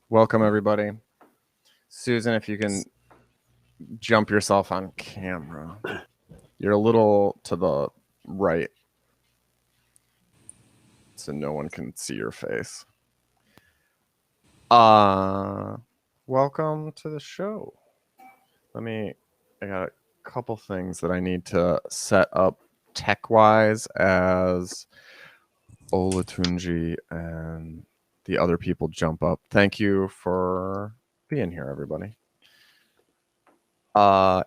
Welcome, everybody. Susan, if you can jump yourself on camera. You're a little to the right, so no one can see your face. Welcome to the show. I got a couple things that I need to set up tech-wise as Olatunji and the other people jump up. Thank you for being here, everybody.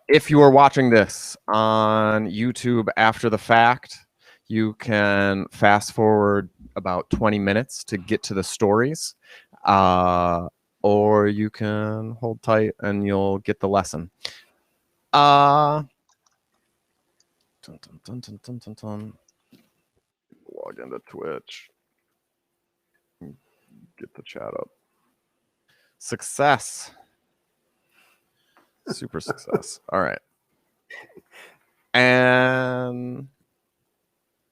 If you are watching this on YouTube after the fact, you can fast forward about 20 minutes to get to the stories, or you can hold tight and you'll get the lesson. Log into Twitch. Get the chat up. Success. Super success. All right. And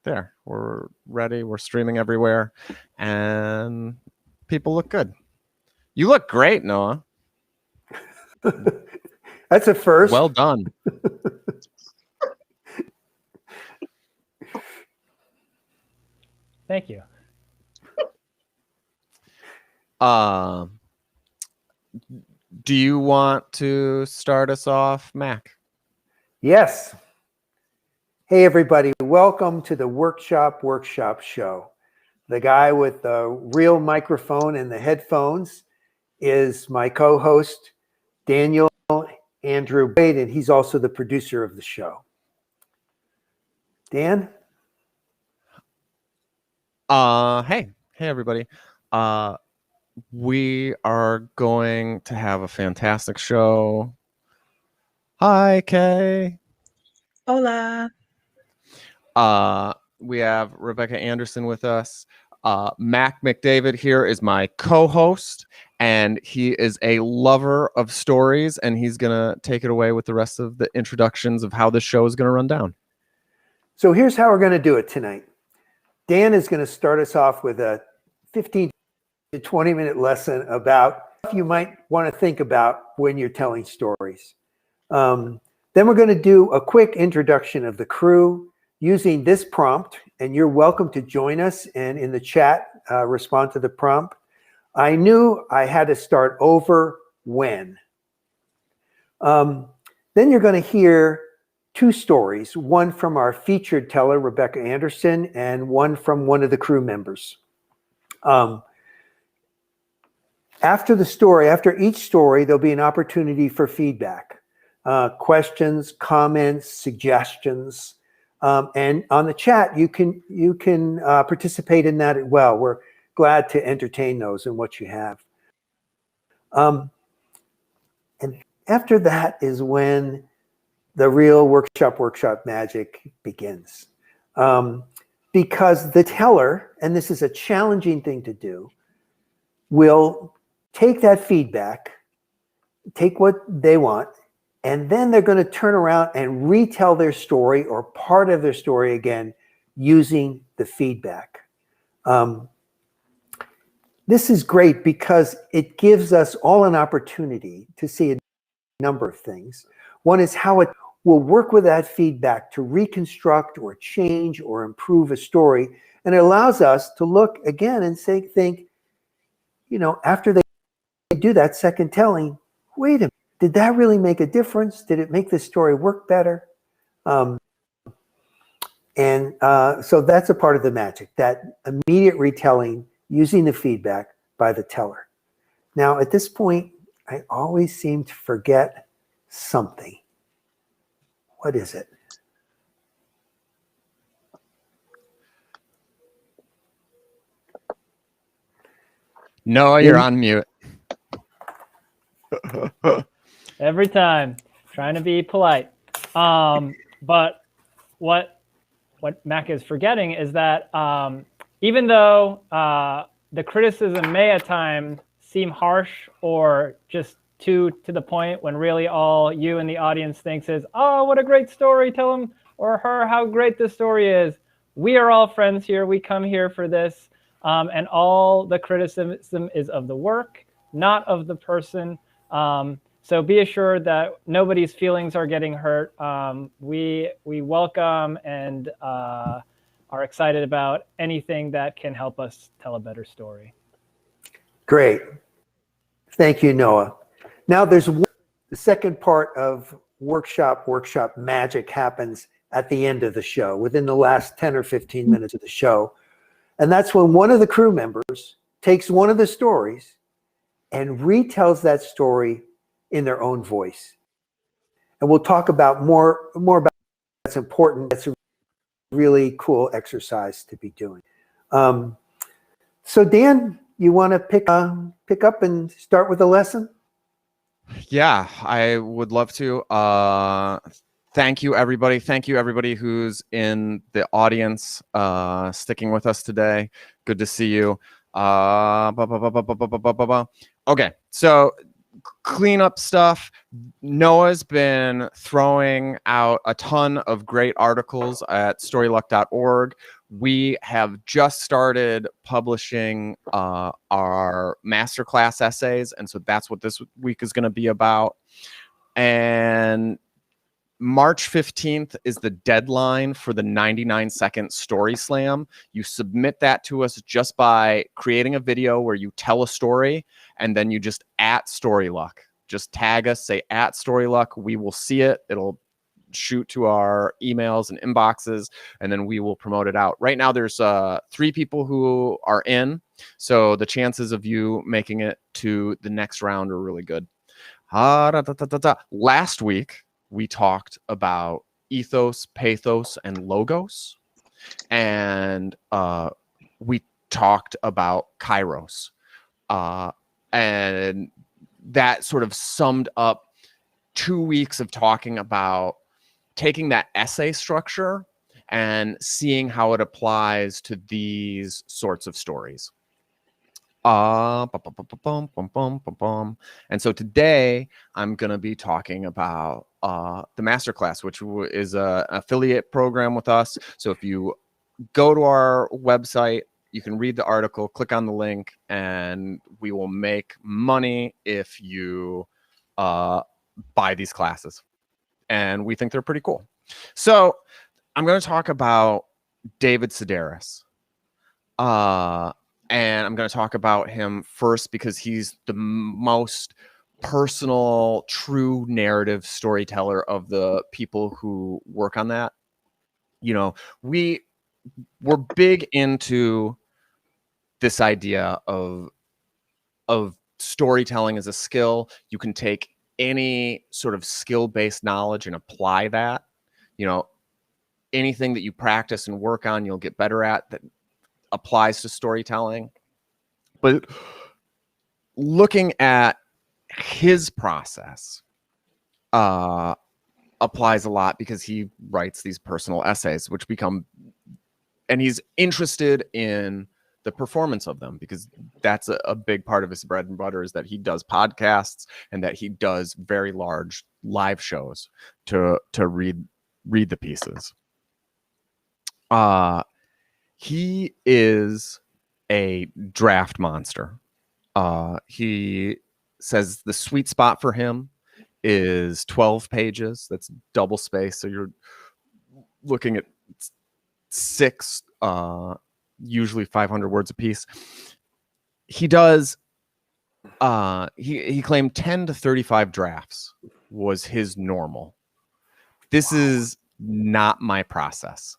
there, we're ready. We're streaming everywhere. And people look good. You look great, Noah. That's a first. Well done. Thank you. Do you want to start us off, Mac? Yes. Hey, everybody. Welcome to the Workshop Show. The guy with the real microphone and the headphones is my co-host, Daniel Andrew Wade, and he's also the producer of the show. Dan? Hey, everybody. We are going to have a fantastic show. Hi, Kay. Hola. We have Rebecca Andersen with us. MacDevitt here is my co-host, and he is a lover of stories, and he's going to take it away with the rest of the introductions of how this show is going to run down. So here's how we're going to do it tonight. Dan is going to start us off with a 15 to 20-minute lesson about what you might want to think about when you're telling stories. Then we're going to do a quick introduction of the crew using this prompt, and you're welcome to join us and in the chat respond to the prompt. I knew I had to start over when. Then you're going to hear two stories, one from our featured teller, Rebecca Andersen, and one from one of the crew members. After each story, there'll be an opportunity for feedback, questions, comments, suggestions, and on the chat, you can participate in that as well. We're glad to entertain those and what you have. And after that is when the real workshop magic begins. Because the teller, and this is a challenging thing to do, will take that feedback, take what they want, and then they're going to turn around and retell their story or part of their story again using the feedback. This is great because it gives us all an opportunity to see a number of things. One is how it will work with that feedback to reconstruct or change or improve a story. And it allows us to look again and think, after they do that second telling, wait a minute, did that really make a difference? Did it make the story work better? So that's a part of the magic, that immediate retelling using the feedback by the teller. Now, at this point, I always seem to forget something. What is it? Noah, you're on mute. Every time, trying to be polite. But what Mac is forgetting is that even though the criticism may at times seem harsh or just too to the point, when really all you and the audience thinks is, oh, what a great story, tell him or her how great this story is. We are all friends here. We come here for this. And all the criticism is of the work. not of the person. So be assured that nobody's feelings are getting hurt. We welcome and are excited about anything that can help us tell a better story. Great. Thank you, Noah. Now the second part of workshop magic happens at the end of the show, within the last 10 or 15 minutes of the show. And that's when one of the crew members takes one of the stories and retells that story in their own voice. And we'll talk about more about that's important. That's a really cool exercise to be doing. So Dan, you want to pick up and start with a lesson? Yeah, I would love to. Thank you, everybody. Thank you, everybody who's in the audience, sticking with us today. Good to see you. Okay, so cleanup stuff. Noah's been throwing out a ton of great articles at storyluck.org. We have just started publishing our masterclass essays, and so that's what this week is going to be about. And March 15th is the deadline for the 99-second story slam. You submit that to us just by creating a video where you tell a story, and then you just @StoryLuck. Just tag us, say @StoryLuck. We will see it. It'll shoot to our emails and inboxes, and then we will promote it out. Right now, there's 3 people who are in, so the chances of you making it to the next round are really good. Last week, we talked about ethos, pathos, and logos, and we talked about kairos, and that sort of summed up 2 weeks of talking about taking that essay structure and seeing how it applies to these sorts of stories. And so today I'm going to be talking about the masterclass, which is an affiliate program with us. So if you go to our website, you can read the article, click on the link, and we will make money if you buy these classes. And we think they're pretty cool. So I'm going to talk about David Sedaris. And I'm going to talk about him first because he's the most personal, true narrative storyteller of the people who work on that. You know, we're big into this idea of storytelling as a skill. You can take any sort of skill-based knowledge and apply that. You know, anything that you practice and work on, you'll get better at. That applies to storytelling. But looking at his process applies a lot because he writes these personal essays, which become, and he's interested in the performance of them because that's a big part of his bread and butter, is that he does podcasts and that he does very large live shows to read the pieces. He is a draft monster. He says the sweet spot for him is 12 pages. That's double space. So you're looking at 6, usually 500 words a piece. He does, he claimed 10 to 35 drafts was his normal. This is not my process.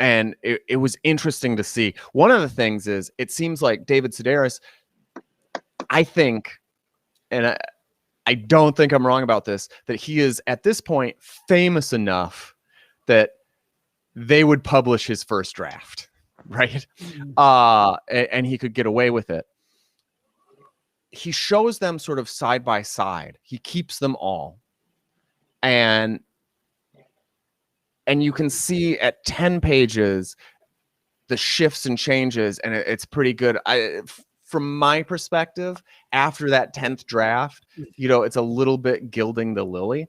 And it was interesting to see. One of the things is, it seems like David Sedaris, I think, and I don't think I'm wrong about this, that he is at this point famous enough that they would publish his first draft, right? And he could get away with it. He shows them sort of side by side. He keeps them all. And you can see at 10 pages the shifts and changes, and it's pretty good. From my perspective, after that 10th draft, you know, it's a little bit gilding the lily.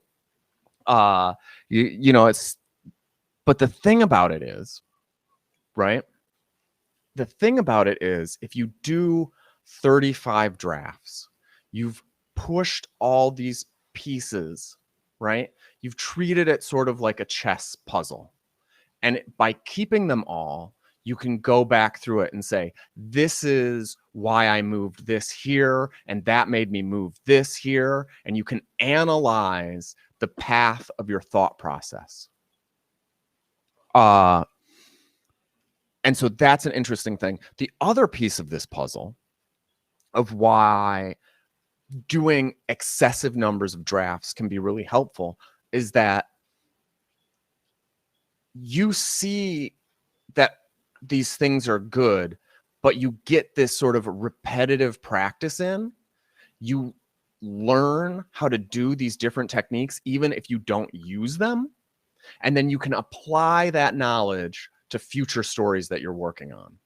You know, it's, but the thing about it is, right? The thing about it is, if you do 35 drafts. You've pushed all these pieces, right? You've treated it sort of like a chess puzzle. And by keeping them all, you can go back through it and say, this is why I moved this here, and that made me move this here. And you can analyze the path of your thought process. And so that's an interesting thing. The other piece of this puzzle of why doing excessive numbers of drafts can be really helpful is that you see that these things are good, but you get this sort of repetitive practice in. You learn how to do these different techniques, even if you don't use them. And then you can apply that knowledge to future stories that you're working on.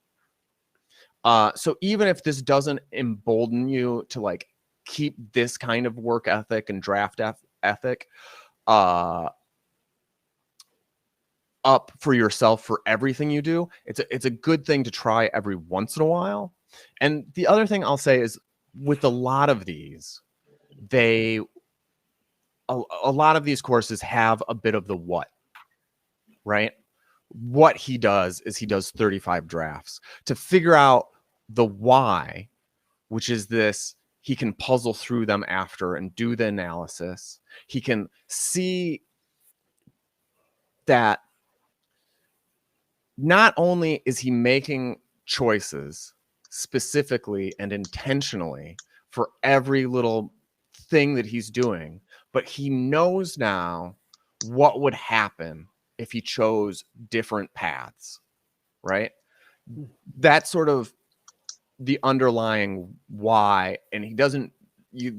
So even if this doesn't embolden you to like keep this kind of work ethic and draft ethic up for yourself for everything you do, it's a good thing to try every once in a while. And the other thing I'll say is with a lot of these, a lot of these courses have a bit of the what, right? What he does is he does 35 drafts to figure out the why, which is this. He can puzzle through them after and do the analysis. He can see that not only is he making choices specifically and intentionally for every little thing that he's doing, but he knows now what would happen if he chose different paths, right? That's sort of the underlying why, and he doesn't,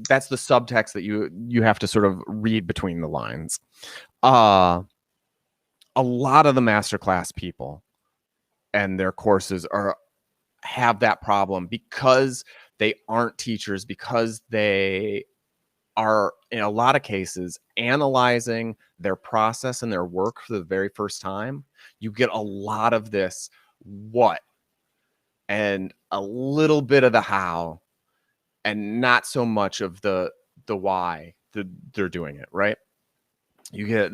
that's the subtext that you have to sort of read between the lines. A lot of the masterclass people and their courses have that problem because they aren't teachers, because they are in a lot of cases analyzing their process and their work for the very first time. You get a lot of this what and a little bit of the how and not so much of the why they're doing it, right? You get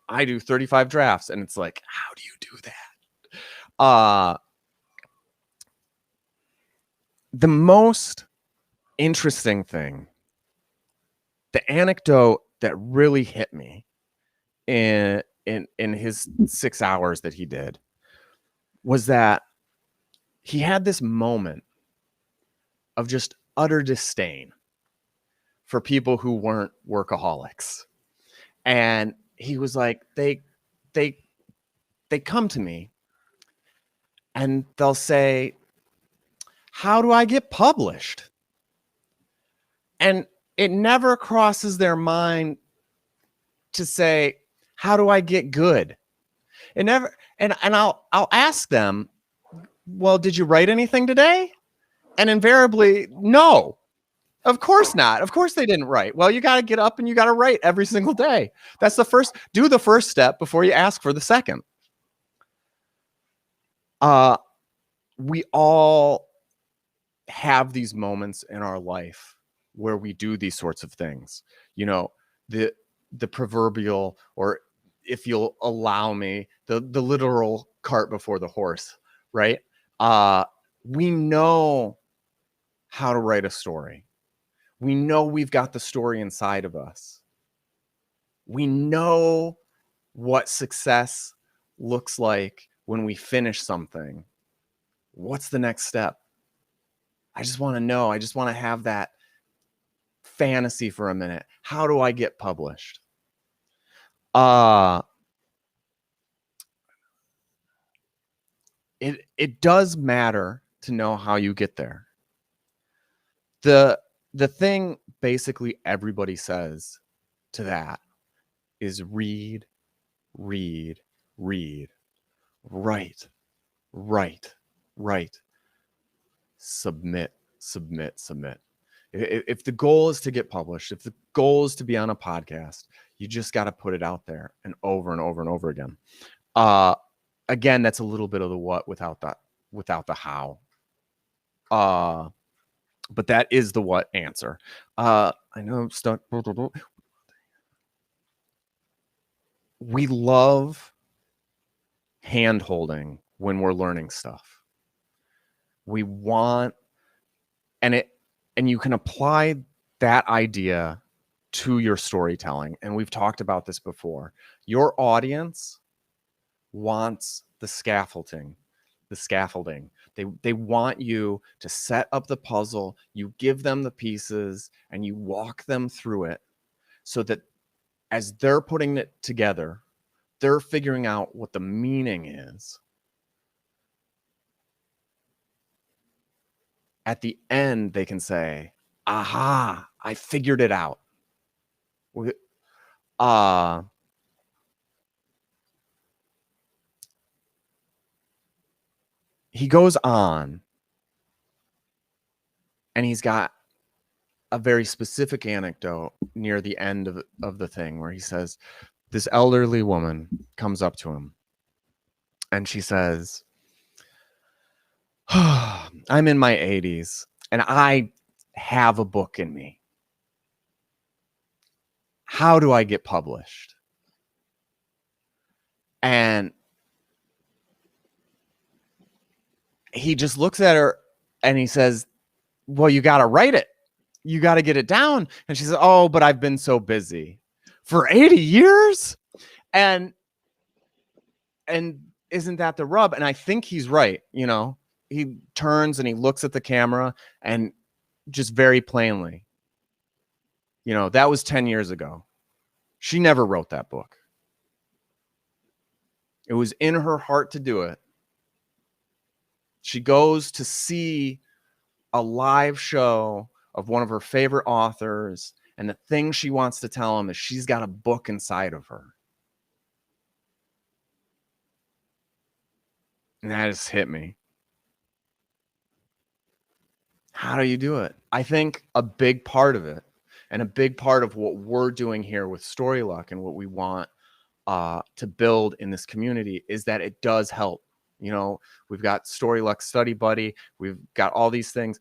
I do 35 drafts and it's like, how do you do that? The most interesting thing, the anecdote that really hit me in his 6 hours that he did was that he had this moment of just utter disdain for people who weren't workaholics. And he was like, they come to me and they'll say, how do I get published? And it never crosses their mind to say, how do I get good? It never, and I'll ask them, well, did you write anything today? And invariably, no, of course not. Of course they didn't write. Well, you got to get up and you got to write every single day. That's the first, do the first step before you ask for the second. We all have these moments in our life where we do these sorts of things. You know, the proverbial, or if you'll allow me, the literal cart before the horse, right? We know how to write a story. We know we've got the story inside of us. We know what success looks like when we finish something. What's the next step? I just want to know. I just want to have that fantasy for a minute. How do I get published? It does matter to know how you get there. The thing basically everybody says to that is read, read, read, write, write, write, submit, submit, submit. If the goal is to get published, if the goal is to be on a podcast, you just got to put it out there and over and over and over again. Again, that's a little bit of the what without the how. But that is the what answer. I know I'm stuck. We love hand holding when we're learning stuff. We want, and you can apply that idea to your storytelling. And we've talked about this before. Your audience wants the scaffolding. They want you to set up the puzzle, you give them the pieces, and you walk them through it so that as they're putting it together, they're figuring out what the meaning is. At the end, they can say, aha, I figured it out. He goes on, and he's got a very specific anecdote near the end of the thing where he says, this elderly woman comes up to him, and she says, oh, I'm in my 80s, and I have a book in me. How do I get published? And he just looks at her and he says, well, you got to write it. You got to get it down. And she says, oh, but I've been so busy for 80 years. And isn't that the rub? And I think he's right. You know, he turns and he looks at the camera and just very plainly, you know, that was 10 years ago. She never wrote that book. It was in her heart to do it. She goes to see a live show of one of her favorite authors, and the thing she wants to tell him is she's got a book inside of her. And that just hit me. How do you do it? I think a big part of it, and a big part of what we're doing here with Story Luck and what we want to build in this community is that it does help. You know, we've got Story Luck Study Buddy. We've got all these things.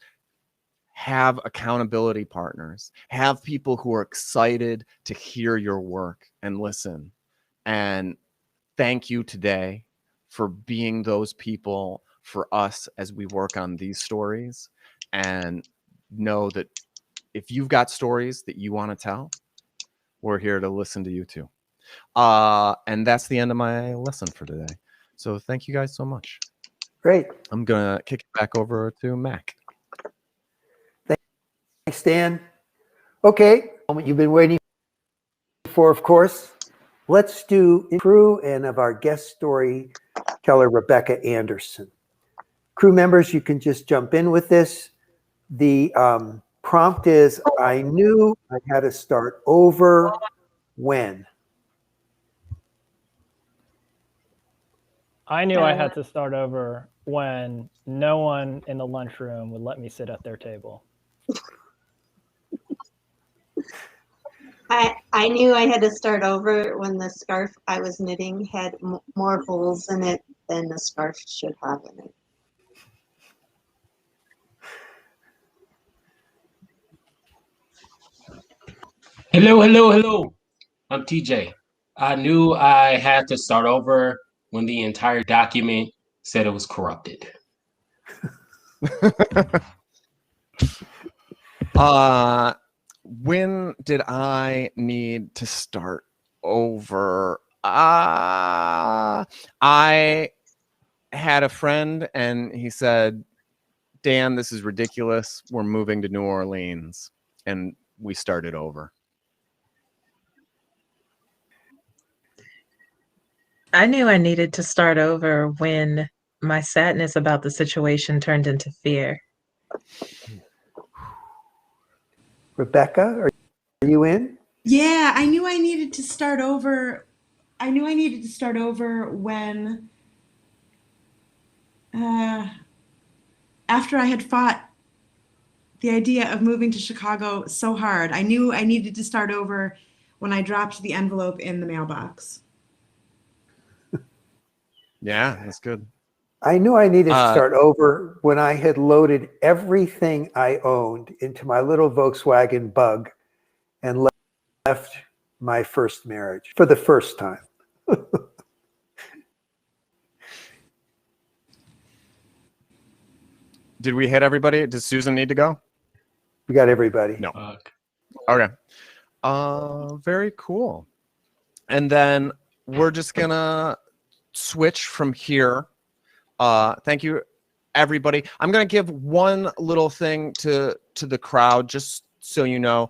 Have accountability partners. Have people who are excited to hear your work and listen. And thank you today for being those people for us as we work on these stories. And know that if you've got stories that you want to tell, we're here to listen to you too. And that's the end of my lesson for today. So thank you guys so much. Great. I'm going to kick it back over to Mac. Thanks, Dan. Okay, moment you've been waiting for, of course. Let's do crew and of our guest storyteller, Rebecca Andersen. Crew members, you can just jump in with this. The prompt is, I knew I had to start over when. I knew I had to start over when no one in the lunchroom would let me sit at their table. I knew I had to start over when the scarf I was knitting had more holes in it than the scarf should have in it. Hello. I'm TJ. I knew I had to start over when the entire document said it was corrupted. When did I need to start over? I had a friend and he said, Dan, this is ridiculous. We're moving to New Orleans. And we started over. I knew I needed to start over when my sadness about the situation turned into fear. Rebecca, are you in? Yeah, I knew I needed to start over. I knew I needed to start over when, after I had fought the idea of moving to Chicago so hard, I knew I needed to start over when I dropped the envelope in the mailbox. Yeah, that's good. I knew I needed to Uh, start over when I had loaded everything I owned into my little Volkswagen Bug and left my first marriage for the first time. Did we hit everybody? Does Susan need to go? We got everybody. No. Fuck. Okay. Very cool. And then we're just gonna switch from here. Thank you, everybody. I'm gonna give one little thing to the crowd, just so you know.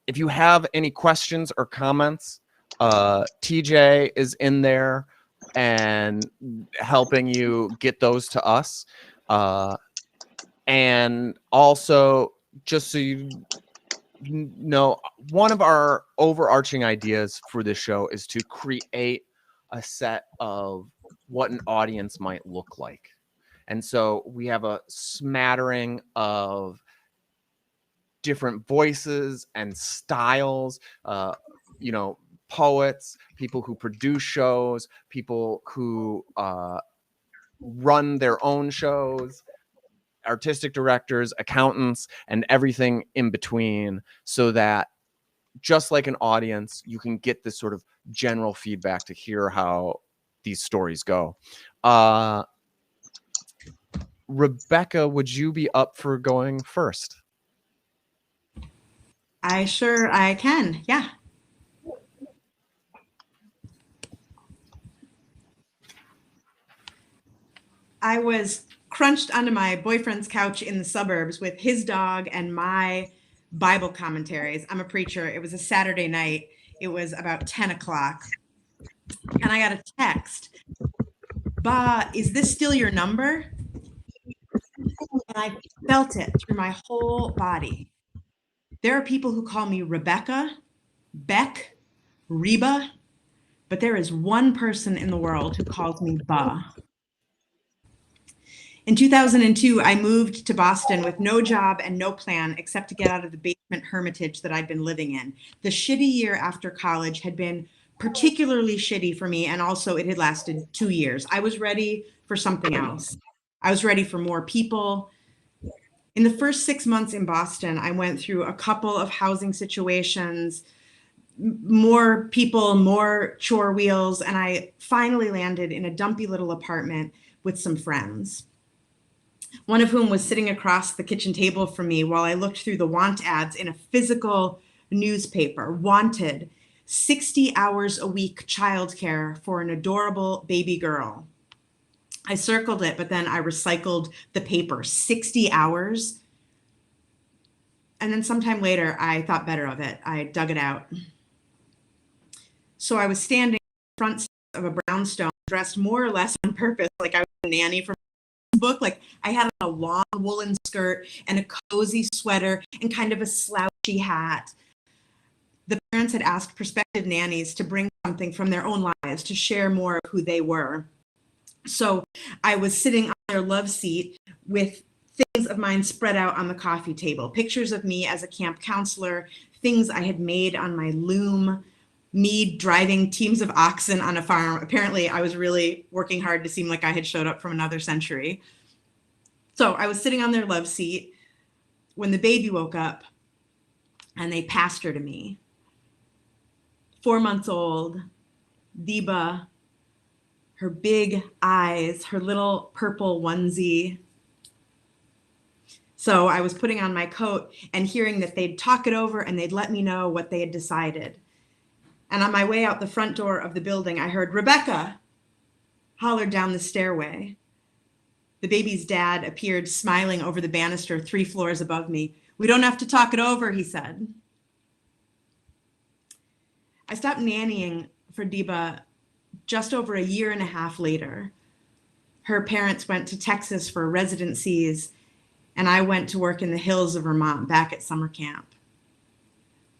If you have any questions or comments, TJ is in there and helping you get those to us. And also, just so you know, one of our overarching ideas for this show is to create a set of what an audience might look like. And so we have a smattering of different voices and styles, you know, poets, people who produce shows, people who run their own shows, artistic directors, accountants, and everything in between, so that just like an audience, you can get this sort of general feedback to hear how these stories go. Rebecca, would you be up for going first? I can. Yeah. I was crunched onto my boyfriend's couch in the suburbs with his dog and my Bible commentaries. I'm a preacher. It was a Saturday night. It was about 10 o'clock. And I got a text. Ba, is this still your number? And I felt it through my whole body. There are people who call me Rebecca, Beck, Reba, but there is one person in the world who calls me Ba. In 2002, I moved to Boston with no job and no plan except to get out of the basement hermitage that I'd been living in. The shitty year after college had been particularly shitty for me, and also it had lasted 2 years. I was ready for something else. I was ready for more people. In the first 6 months in Boston, I went through a couple of housing situations, more people, more chore wheels, and I finally landed in a dumpy little apartment with some friends. One of whom was sitting across the kitchen table from me while I looked through the want ads in a physical newspaper. Wanted, 60 hours a week childcare for an adorable baby girl. I circled it, but then I recycled the paper. 60 hours. And then sometime later, I thought better of it. I dug it out. So I was standing in front of a brownstone, dressed more or less on purpose, like I was a nanny from a book. Like I had a long woolen skirt and a cozy sweater and kind of a slouchy hat. The parents had asked prospective nannies to bring something from their own lives to share more of who they were. So I was sitting on their love seat with things of mine spread out on the coffee table, pictures of me as a camp counselor, things I had made on my loom, me driving teams of oxen on a farm. Apparently, I was really working hard to seem like I had showed up from another century. So I was sitting on their love seat when the baby woke up and they passed her to me. 4 months old, Diba, her big eyes, her little purple onesie. So I was putting on my coat and hearing that they'd talk it over and they'd let me know what they had decided. And on my way out the front door of the building, I heard Rebecca hollered down the stairway. The baby's dad appeared smiling over the banister 3 floors above me. "We don't have to talk it over," he said. I stopped nannying for Diba just over a year and a half later. Her parents went to Texas for residencies, and I went to work in the hills of Vermont back at summer camp.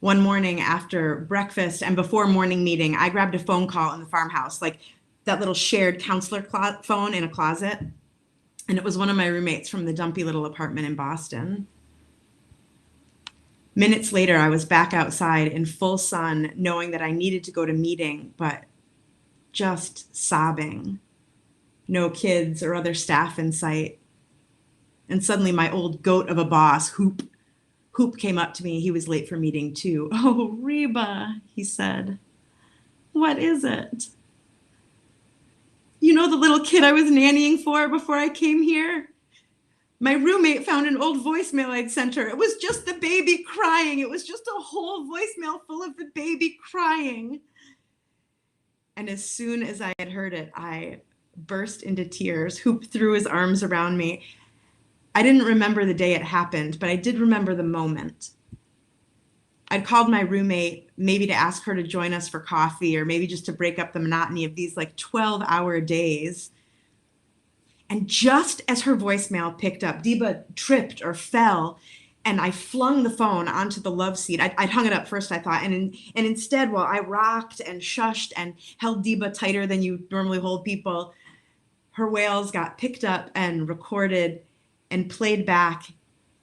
One morning after breakfast and before morning meeting, I grabbed a phone call in the farmhouse, like that little shared counselor phone in a closet. And it was one of my roommates from the dumpy little apartment in Boston. Minutes later, I was back outside in full sun, knowing that I needed to go to meeting, but just sobbing. No kids or other staff in sight. And suddenly my old goat of a boss, Hoop came up to me. He was late for meeting too. "Oh, Reba," he said. "What is it?" "You know the little kid I was nannying for before I came here? My roommate found an old voicemail I'd sent her. It was just the baby crying. It was just a whole voicemail full of the baby crying." And as soon as I had heard it, I burst into tears. Hoop threw his arms around me. I didn't remember the day it happened, but I did remember the moment. I'd called my roommate maybe to ask her to join us for coffee, or maybe just to break up the monotony of these like 12-hour days. And just as her voicemail picked up, Deba tripped or fell, and I flung the phone onto the love seat. I'd hung it up first, I thought, and instead, while I rocked and shushed and held Deba tighter than you normally hold people, her wails got picked up and recorded and played back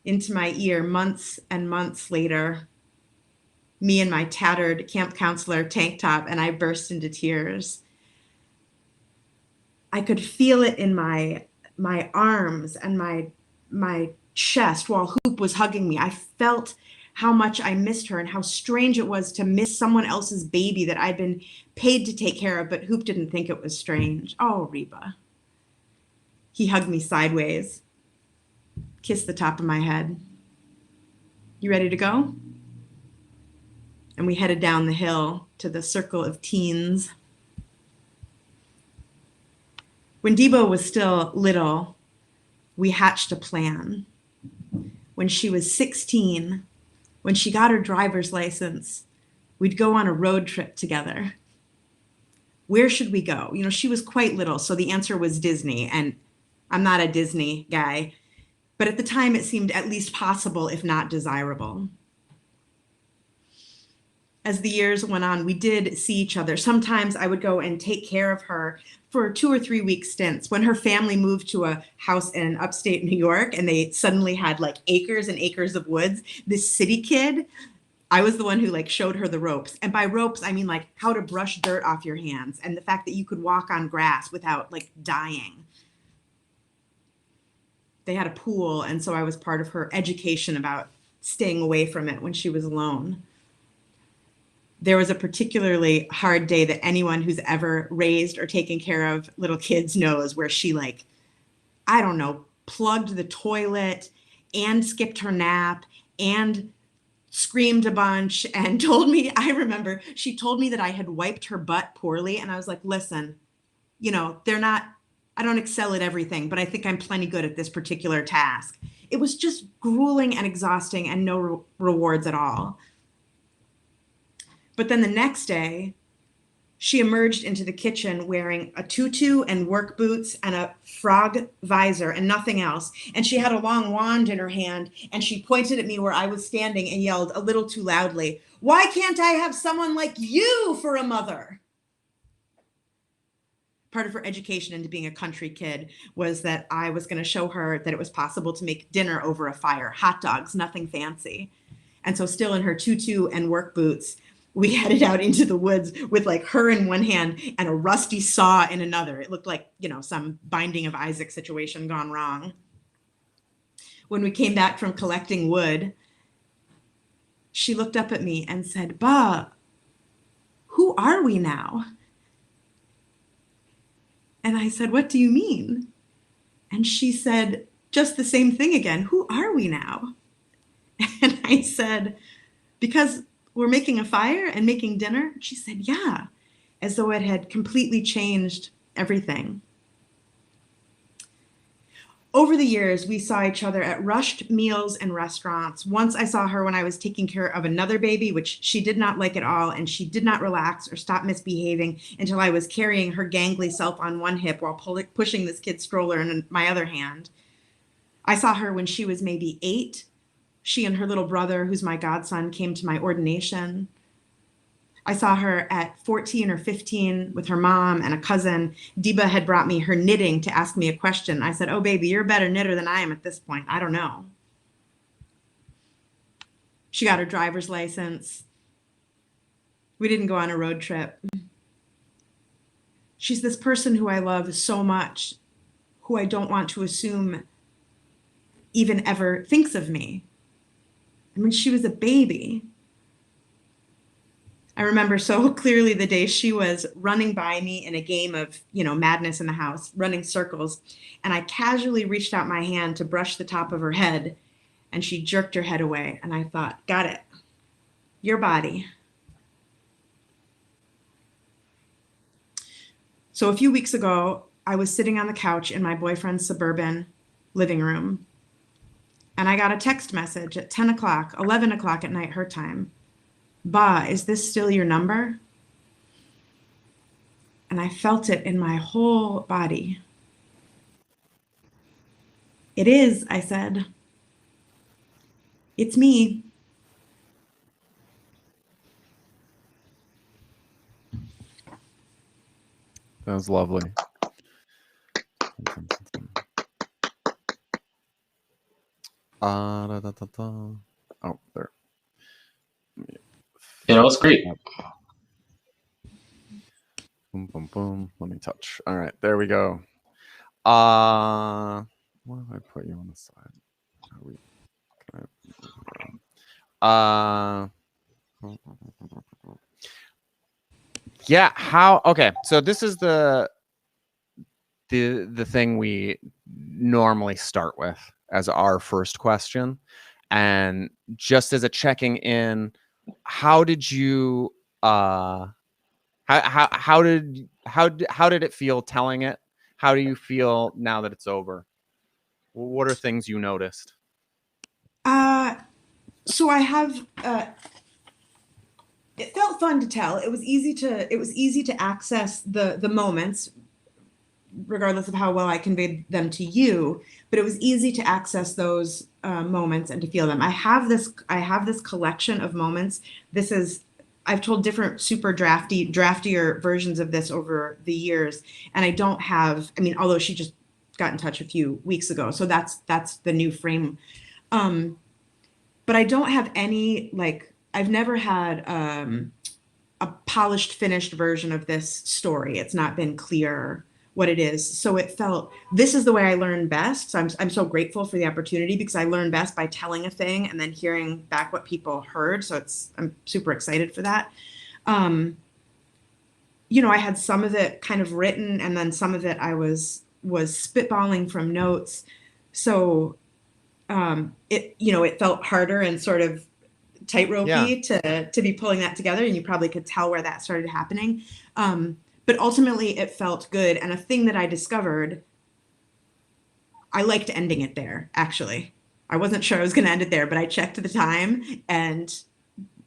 into my ear months and months later. Me in my tattered camp counselor tank top, and I burst into tears. I could feel it in my arms and my chest while Hoop was hugging me. I felt how much I missed her and how strange it was to miss someone else's baby that I'd been paid to take care of, but Hoop didn't think it was strange. "Oh, Reba." He hugged me sideways, kissed the top of my head. "You ready to go?" And we headed down the hill to the circle of teens. When Debo was still little, we hatched a plan. When she was 16, when she got her driver's license, we'd go on a road trip together. Where should we go? You know, she was quite little, so the answer was Disney, and I'm not a Disney guy, but at the time it seemed at least possible, if not desirable. As the years went on, we did see each other. Sometimes I would go and take care of her for 2 or 3 week stints. When her family moved to a house in upstate New York and they suddenly had like acres and acres of woods, this city kid, I was the one who like showed her the ropes. And by ropes, I mean like how to brush dirt off your hands and the fact that you could walk on grass without like dying. They had a pool, and so I was part of her education about staying away from it when she was alone. There was a particularly hard day that anyone who's ever raised or taken care of little kids knows, where she like, I don't know, plugged the toilet and skipped her nap and screamed a bunch and told me, I remember she told me that I had wiped her butt poorly. And I was like, listen, you know, I don't excel at everything, but I think I'm plenty good at this particular task. It was just grueling and exhausting and no rewards at all. But then the next day, she emerged into the kitchen wearing a tutu and work boots and a frog visor and nothing else. And she had a long wand in her hand, and she pointed at me where I was standing and yelled a little too loudly, "Why can't I have someone like you for a mother?" Part of her education into being a country kid was that I was going to show her that it was possible to make dinner over a fire, hot dogs, nothing fancy. And so still in her tutu and work boots, we headed out into the woods with like her in one hand and a rusty saw in another. It looked like, you know, some Binding of Isaac situation gone wrong. When we came back from collecting wood, she looked up at me and said, "Ba, who are we now?" And I said, "What do you mean?" And she said, just the same thing again, "Who are we now?" And I said, "Because we're making a fire and making dinner?" She said, "Yeah," as though it had completely changed everything. Over the years, we saw each other at rushed meals and restaurants. Once I saw her when I was taking care of another baby, which she did not like at all, and she did not relax or stop misbehaving until I was carrying her gangly self on one hip while pushing this kid's stroller in my other hand. I saw her when she was maybe 8. She and her little brother, who's my godson, came to my ordination. I saw her at 14 or 15 with her mom and a cousin. Deba had brought me her knitting to ask me a question. I said, "Oh, baby, you're a better knitter than I am at this point. I don't know." She got her driver's license. We didn't go on a road trip. she's this person who I love so much, who I don't want to assume even ever thinks of me. I mean, she was a baby. I remember so clearly the day she was running by me in a game of, madness in the house, running circles. And I casually reached out my hand to brush the top of her head, and she jerked her head away. And I thought, got it. Your body. So a few weeks ago, I was sitting on the couch in my boyfriend's suburban living room, and I got a text message at 10 o'clock, 11 o'clock at night, her time. Ba, is this still your number? And I felt it in my whole body. It is, I said. It's me. That was lovely. Oh, there. Yeah, that was great. Boom, boom, boom. Let me touch. All right, there we go. What if I put you on the side? Yeah. How? Okay. So this is the thing we normally start with as our first question, and just as a checking in, how did you? How did it feel telling it? How do you feel now that it's over? What are things you noticed? So I have. It felt fun to tell. It was easy to access the moments, regardless of how well I conveyed them to you. But it was easy to access those moments and to feel them. I have this collection of moments. I've told different super draftier versions of this over the years, and I don't have. I mean, although she just got in touch a few weeks ago, so that's the new frame. But I don't have any, I've never had a polished, finished version of this story. It's not been clear what it is. So it felt, this is the way I learn best. So I'm so grateful for the opportunity, because I learn best by telling a thing and then hearing back what people heard. So I'm super excited for that. I had some of it kind of written, and then some of it I was spitballing from notes. So it felt harder and sort of tightropey to be pulling that together, and you probably could tell where that started happening. But ultimately it felt good. And a thing that I discovered, I liked ending it there, actually. I wasn't sure I was going to end it there, but I checked the time and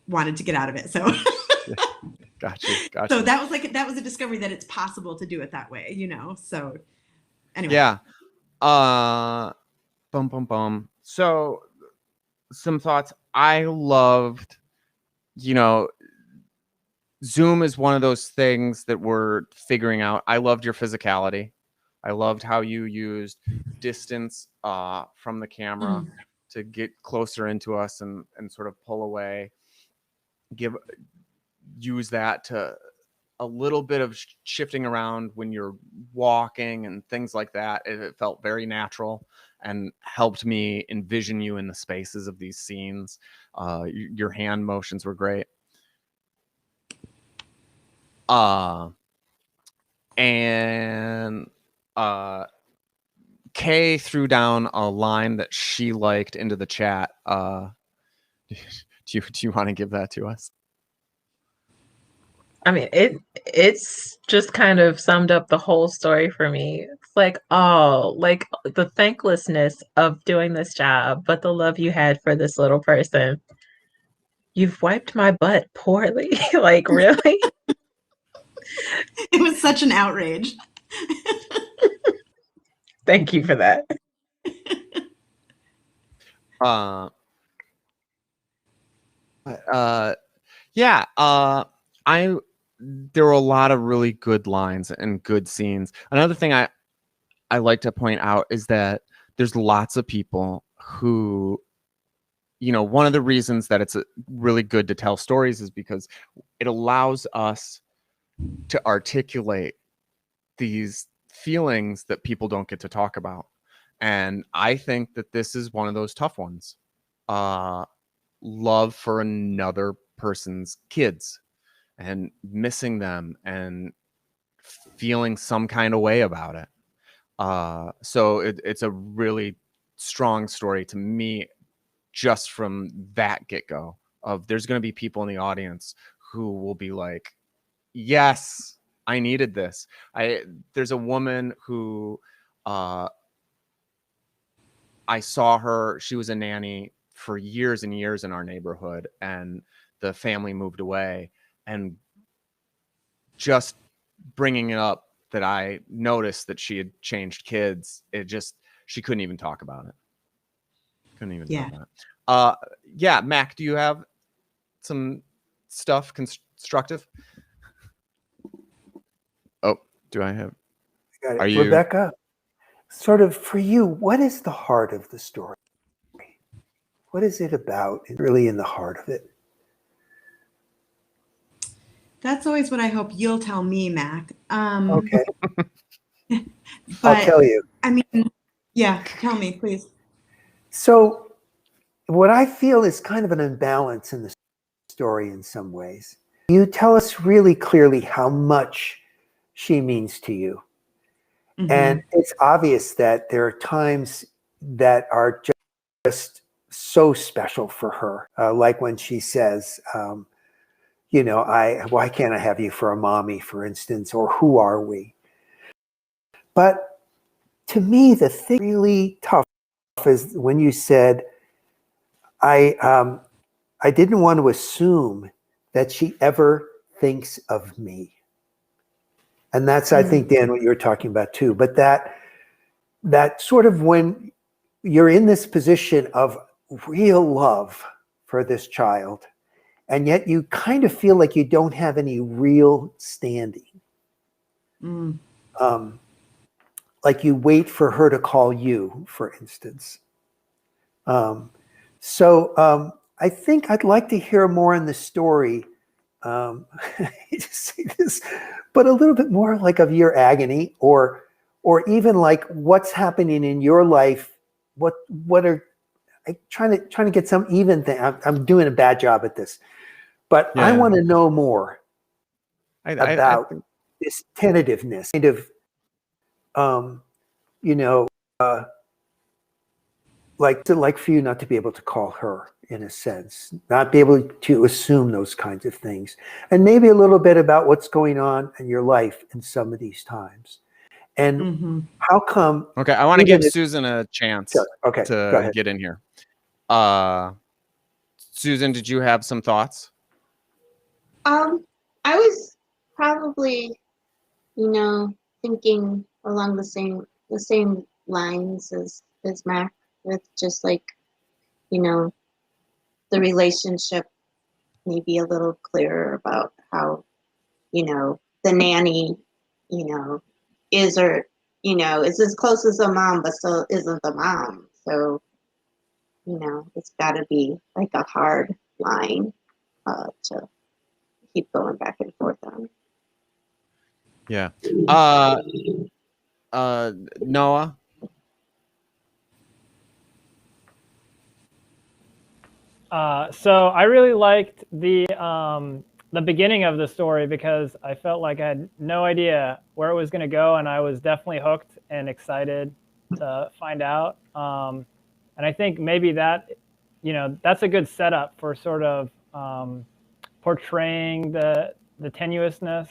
wanted to get out of it. So Gotcha. So that was a discovery that it's possible to do it that way, so anyway. Yeah. Bum, bum, bum. So some thoughts. I loved, Zoom is one of those things that we're figuring out. I loved your physicality. I loved how you used distance from the camera to get closer into us and sort of pull away. Use that to a little bit of shifting around when you're walking and things like that. It felt very natural and helped me envision you in the spaces of these scenes. Your hand motions were great. And Kay threw down a line that she liked into the chat. Do you want to give that to us? I mean, it's just kind of summed up the whole story for me. It's like the thanklessness of doing this job, but the love you had for this little person. You've wiped my butt poorly. Like, really? It was such an outrage. Thank you for that. There were a lot of really good lines and good scenes. Another thing I like to point out is that there's lots of people who, one of the reasons that it's really good to tell stories is because it allows us to articulate these feelings that people don't get to talk about. And I think that this is one of those tough ones. Love for another person's kids and missing them and feeling some kind of way about it. So it's a really strong story to me, just from that get-go of there's going to be people in the audience who will be like, yes, I needed this. There's a woman who I saw her. She was a nanny for years and years in our neighborhood, and the family moved away. And just bringing it up that I noticed that she had changed kids, she couldn't even talk about it. Couldn't even talk about it. Yeah, Mac, do you have some stuff constructive? Oh, do I have? Got it. Are you, Rebecca? Sort of for you, what is the heart of the story? What is it about? Really in the heart of it? That's always what I hope you'll tell me, Mac. Okay. But I'll tell you. I mean, yeah, tell me, please. So what I feel is kind of an imbalance in the story in some ways. You tell us really clearly how much she means to you. Mhm. And it's obvious that there are times that are just so special for her. Like when she says, why can't I have you for a mommy, for instance, or who are we? But to me, the thing really tough is when you said, I didn't want to assume that she ever thinks of me. And that's, I think, Dan, what you're talking about too. But that sort of when you're in this position of real love for this child, and yet you kind of feel like you don't have any real standing. Like you wait for her to call you, for instance. So I think I'd like to hear more in the story. I hate to say this, but a little bit more like of your agony, or even like what's happening in your life. What are I trying to get some even thing? I'm doing a bad job at this, but I want to know more about this tentativeness, kind of, like for you not to be able to call her, in a sense, not be able to assume those kinds of things, and maybe a little bit about what's going on in your life in some of these times, and how come. Okay, I want to give Susan a chance to get in here. Susan, did you have some thoughts? I was probably, thinking along the same lines as Mac, with just like, the relationship maybe a little clearer about how, the nanny, is as close as a mom, but still isn't the mom. So, it's got to be like a hard line to keep going back and forth on. Yeah. Noah? So I really liked the beginning of the story, because I felt like I had no idea where it was going to go, and I was definitely hooked and excited to find out. And I think maybe that, that's a good setup for sort of portraying the tenuousness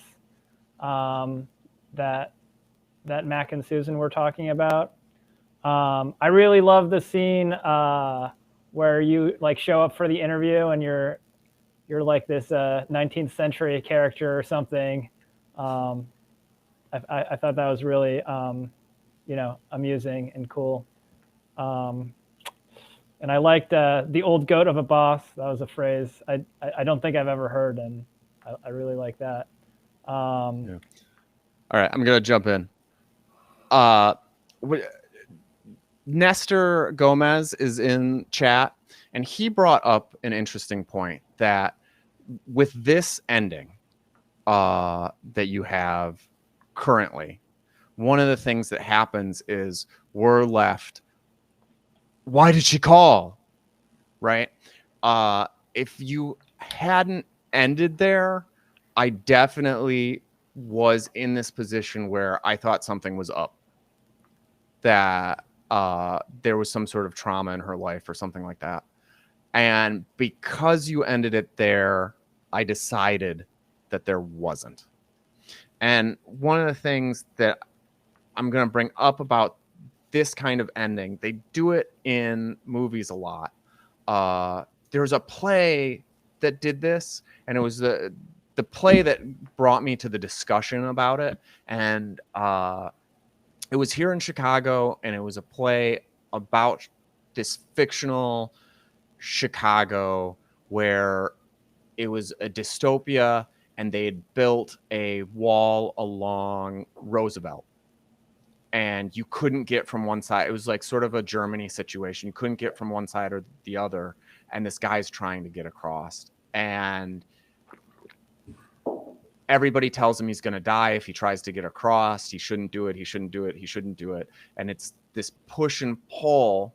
that Mac and Susan were talking about. I really love the scene where you like show up for the interview and you're like this 19th century character or something. I thought that was really amusing and cool. And I liked the old goat of a boss. That was a phrase I don't think I've ever heard, and I really like that. All right, I'm gonna jump in. Nestor Gomez is in chat, and he brought up an interesting point that with this ending that you have currently, one of the things that happens is we're left, why did she call? Right? If you hadn't ended there, I definitely was in this position where I thought something was up, that there was some sort of trauma in her life or something like that. And because you ended it there, I decided that there wasn't. And one of the things that I'm going to bring up about this kind of ending, they do it in movies a lot. There's a play that did this, and it was the play that brought me to the discussion about it. And it was here in Chicago, and it was a play about this fictional Chicago where it was a dystopia, and they had built a wall along Roosevelt, and you couldn't get from one side. It was like sort of a Germany situation. You couldn't get from one side or the other, and this guy's trying to get across, and everybody tells him he's going to die if he tries to get across. He shouldn't do it. He shouldn't do it. He shouldn't do it. And it's this push and pull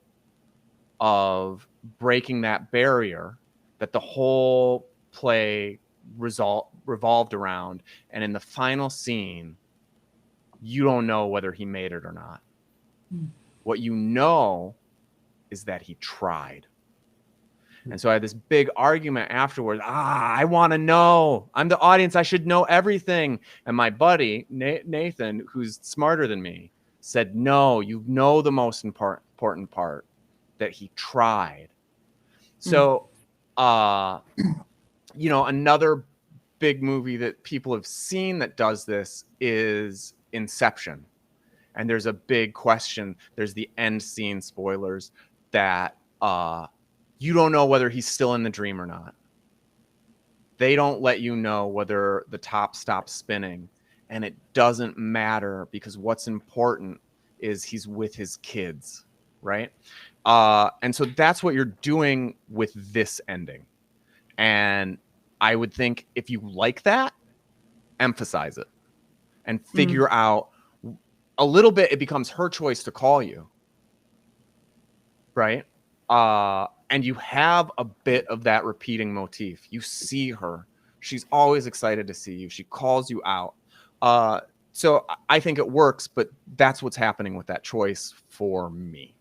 of breaking that barrier that the whole play revolved around. And in the final scene, you don't know whether he made it or not. What you know is that he tried. And so I had this big argument afterwards. I want to know. I'm the audience. I should know everything. And my buddy, Nathan, who's smarter than me, said, no, you know the most important part, that he tried. So, another big movie that people have seen that does this is Inception. And there's a big question. There's the end scene, spoilers, that you don't know whether he's still in the dream or not. They don't let you know whether the top stops spinning. And it doesn't matter, because what's important is he's with his kids, right? And so that's what you're doing with this ending. And I would think if you like that, emphasize it and figure out a little bit. It becomes her choice to call you, right? And you have a bit of that repeating motif. You see her. She's always excited to see you. She calls you out. So I think it works, but that's what's happening with that choice for me.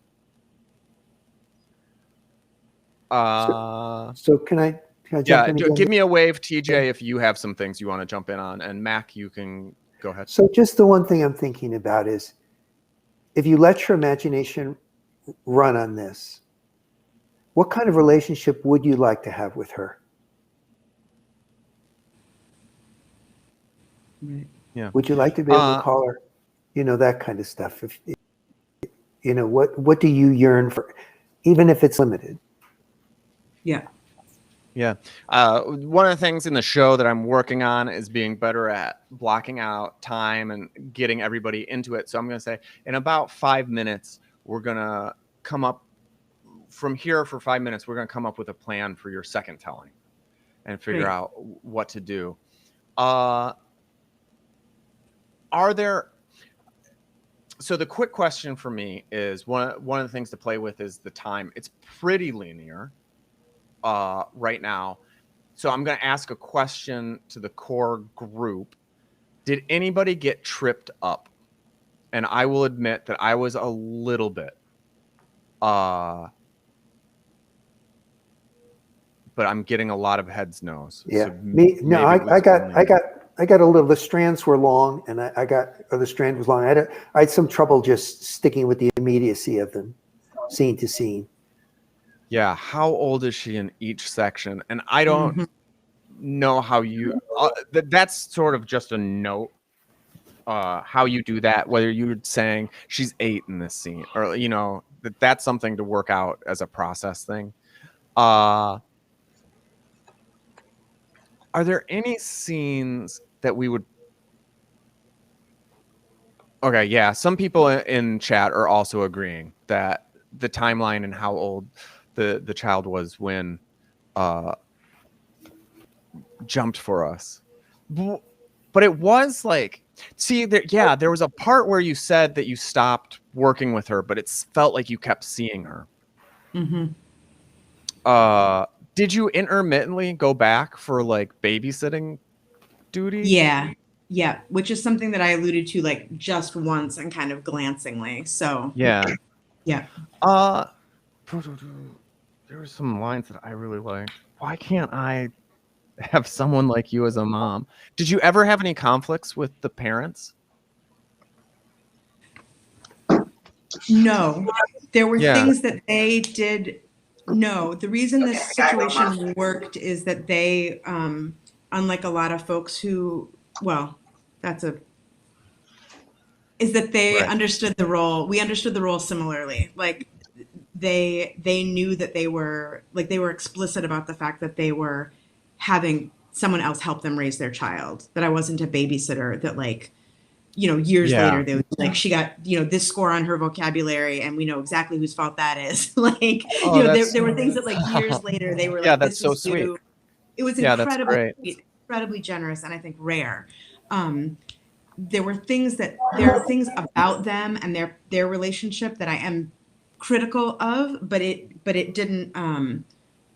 So can I jump in again? Give me a wave, TJ, if you have some things you want to jump in on. And Mac, you can go ahead. So just the one thing I'm thinking about is, if you let your imagination run on this, what kind of relationship would you like to have with her? Yeah. Would you like to be able to call her? That kind of stuff. If what do you yearn for, even if it's limited? Yeah. Yeah. One of the things in the show that I'm working on is being better at blocking out time and getting everybody into it. So I'm going to say, in about 5 minutes, we're going to come up from here for 5 minutes. We're going to come up with a plan for your second telling and figure out what to do. So the quick question for me is, one of the things to play with is the time. It's pretty linear right now. So I'm going to ask a question to the core group. Did anybody get tripped up? And I will admit that I was a little bit. But I'm getting a lot of heads no's. Yeah. So I got a little. The strands were long, and the strand was long. I had some trouble just sticking with the immediacy of them, scene to scene. Yeah. How old is she in each section? And I don't know how you. That's sort of just a note. How you do that? Whether you're saying she's 8 in this scene, or that's something to work out as a process thing. Are there any scenes that we would... Okay, yeah. Some people in chat are also agreeing that the timeline and how old the child was when jumped for us. But it was like, See, there was a part where you said that you stopped working with her, but it felt like you kept seeing her. Mm-hmm. Did you intermittently go back for like babysitting duty? Yeah. Yeah. Which is something that I alluded to like just once and kind of glancingly. So Yeah. yeah. There were some lines that I really liked. Why can't I have someone like you as a mom? Did you ever have any conflicts with the parents? No, there were Yeah. things that they did. No, the reason this situation worked is that they, unlike a lot of folks who, well, is that they Right. understood the role. We understood the role similarly. Like they knew that they were explicit about the fact that they were having someone else help them raise their child. That I wasn't a babysitter. That like, years Yeah. later, they would like, she got, this score on her vocabulary and we know exactly whose fault that is. Like, there were things that like years later, they were like, that's this so was sweet. due. It was Yeah, that's great. incredibly generous and I think rare. There are things about them and their relationship that I am critical of, but it didn't,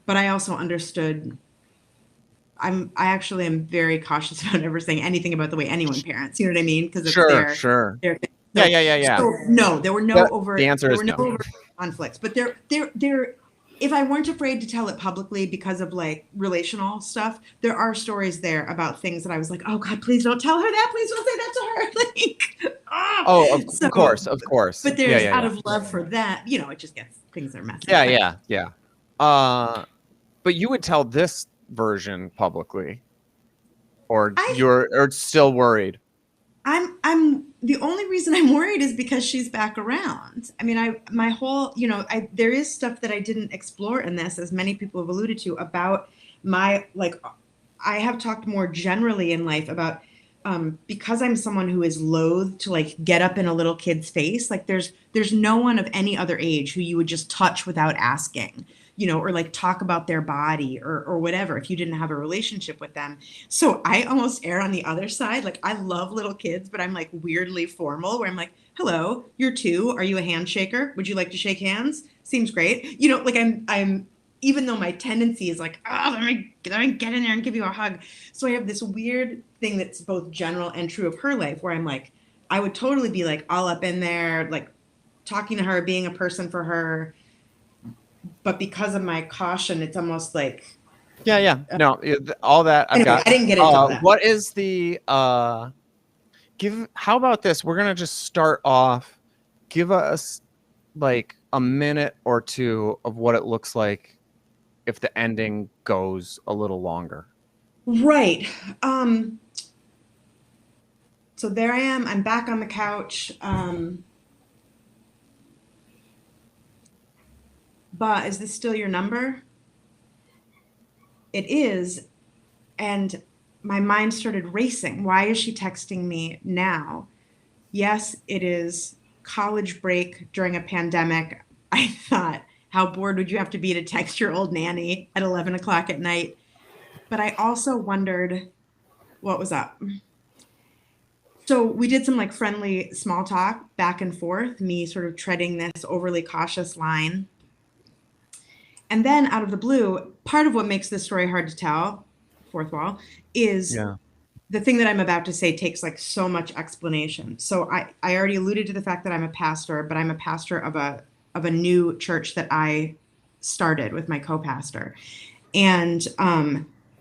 but I also understood. I actually am very cautious about never saying anything about the way anyone parents. You know what I mean? Because it's Sure. their thing. Yeah. So no, there were no overt. The answer is no. Overt conflicts, but there. If I weren't afraid to tell it publicly because of like relational stuff, there are stories there about things that I was like, oh God, please don't tell her that. Please don't say that to her. Like, of course. But there's out of love for that, it just gets things are messy. Yeah. But you would tell this version publicly, or you're still worried? I'm the only reason I'm worried is because she's back around. I mean, my whole, there is stuff that I didn't explore in this, as many people have alluded to, about my, like, I have talked more generally in life about, because I'm someone who is loath to like get up in a little kid's face, like there's no one of any other age who you would just touch without asking, or like talk about their body or whatever, if you didn't have a relationship with them. So I almost err on the other side. Like I love little kids, but I'm like weirdly formal where I'm like, hello, you're 2. Are you a handshaker? Would you like to shake hands? Seems great. Like I'm, even though my tendency is like, oh, let me get in there and give you a hug. So I have this weird thing that's both general and true of her life where I'm like, I would totally be like all up in there, like talking to her, being a person for her. But because of my caution, it's almost like. Yeah. No, all that I've got. I didn't get into all that. What is the, how about this? We're going to just start off. Give us like a minute or two of what it looks like if the ending goes a little longer. Right. So there I am. I'm back on the couch. But is this still your number? It is. And my mind started racing. Why is she texting me now? Yes, it is college break during a pandemic. I thought, how bored would you have to be to text your old nanny at 11 o'clock at night? But I also wondered what was up. So we did some like friendly small talk back and forth, me sort of treading this overly cautious line. And then out of the blue, part of what makes this story hard to tell, fourth wall, is the thing that I'm about to say takes like so much explanation. So I already alluded to the fact that I'm a pastor, but I'm a pastor of a new church that I started with my co-pastor. And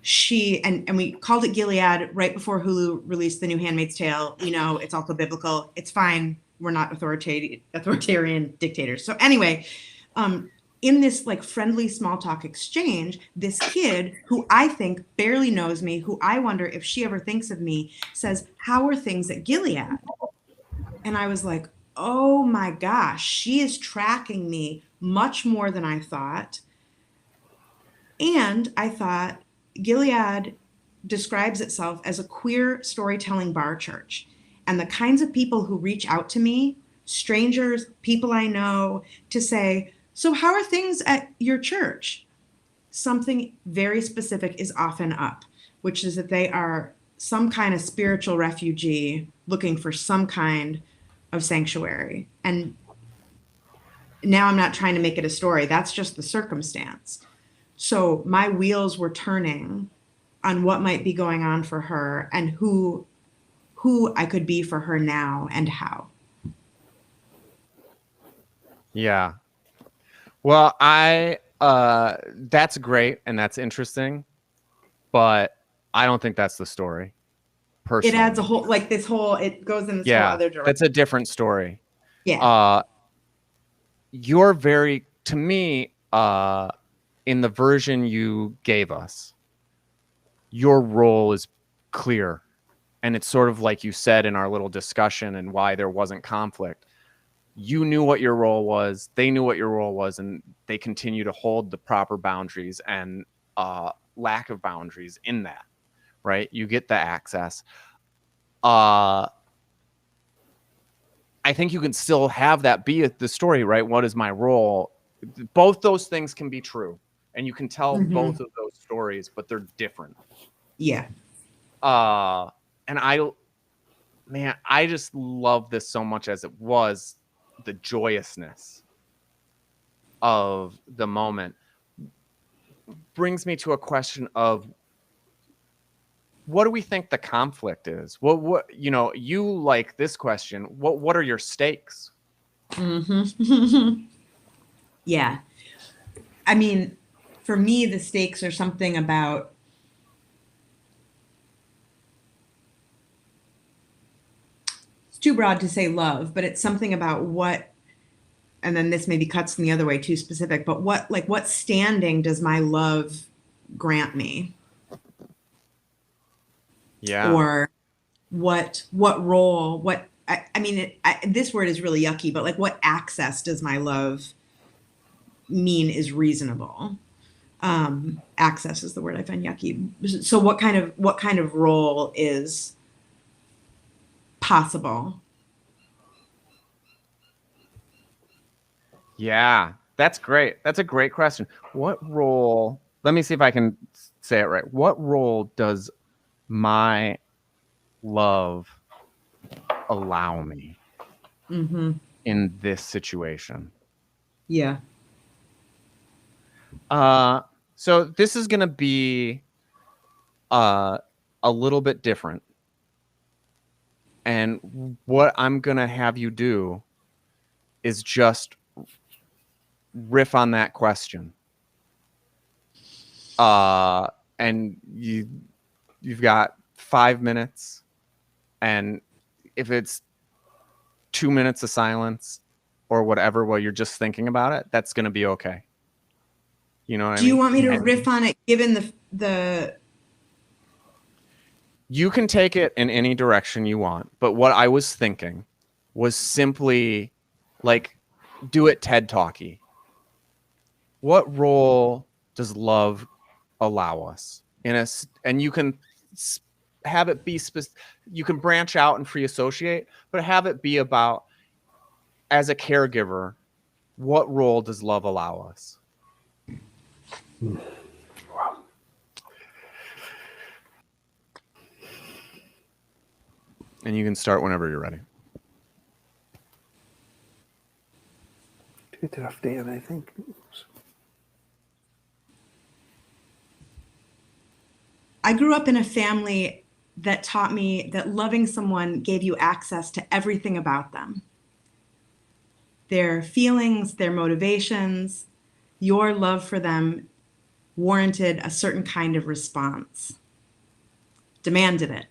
she, and we called it Gilead right before Hulu released the new Handmaid's Tale. It's also biblical. It's fine. We're not authoritarian dictators. So anyway, in this like friendly small talk exchange, this kid who I think barely knows me, who I wonder if she ever thinks of me, says, how are things at Gilead? And I was like, oh my gosh, she is tracking me much more than I thought. And I thought Gilead describes itself as a queer storytelling bar church. And the kinds of people who reach out to me, strangers, people I know, to say, so how are things at your church? Something very specific is often up, which is that they are some kind of spiritual refugee looking for some kind of sanctuary. And now I'm not trying to make it a story. That's just the circumstance. So my wheels were turning on what might be going on for her and who I could be for her now and how. Yeah. Well, that's great and that's interesting, but I don't think that's the story. Personally. It adds a whole, like this whole, it goes in this whole other direction. That's a different story. Yeah. You're very, to me, in the version you gave us, your role is clear. And it's sort of like you said in our little discussion and why there wasn't conflict. You knew what your role was, they knew what your role was, and they continue to hold the proper boundaries and lack of boundaries in that, right? You get the access. I think you can still have that be the story, right? What is my role? Both those things can be true, and you can tell both of those stories, but they're different. Yeah. And I just love this so much as it was. The joyousness of the moment brings me to a question of what do we think the conflict is? What you like this question. What are your stakes? Yeah. I mean, for me, the stakes are something about too broad to say love, but it's something about what, and then this maybe cuts in the other way too specific, but what standing does my love grant me? Yeah. Or what role, this word is really yucky, but like what access does my love mean is reasonable? Access is the word I find yucky. So what kind of role is possible? Yeah, that's great. That's a great question. What role, let me see if I can say it right. What role does my love allow me in this situation? Yeah. So this is going to be a little bit different. And what I'm going to have you do is just riff on that question. And you've got 5 minutes, and if it's 2 minutes of silence or whatever while you're just thinking about it, that's going to be okay. You know what I mean? Do you want me to riff on it given the You can take it in any direction you want, but what I was thinking was simply like do it TED Talky. What role does love allow us in us? And you can have it be you can branch out and free associate, but have it be about, as a caregiver, what role does love allow us? Wow. And you can start whenever you're ready. Too tough, Dan, I think. I grew up in a family that taught me that loving someone gave you access to everything about them. Their feelings, their motivations, your love for them warranted a certain kind of response, demanded it.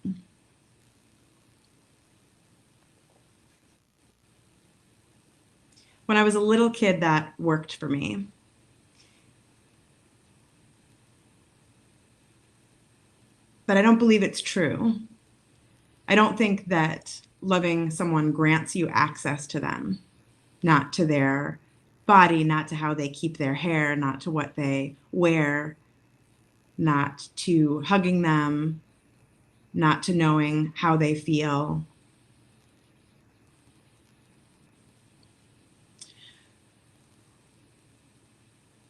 When I was a little kid, that worked for me. But I don't believe it's true. I don't think that loving someone grants you access to them, not to their body, not to how they keep their hair, not to what they wear, not to hugging them, not to knowing how they feel.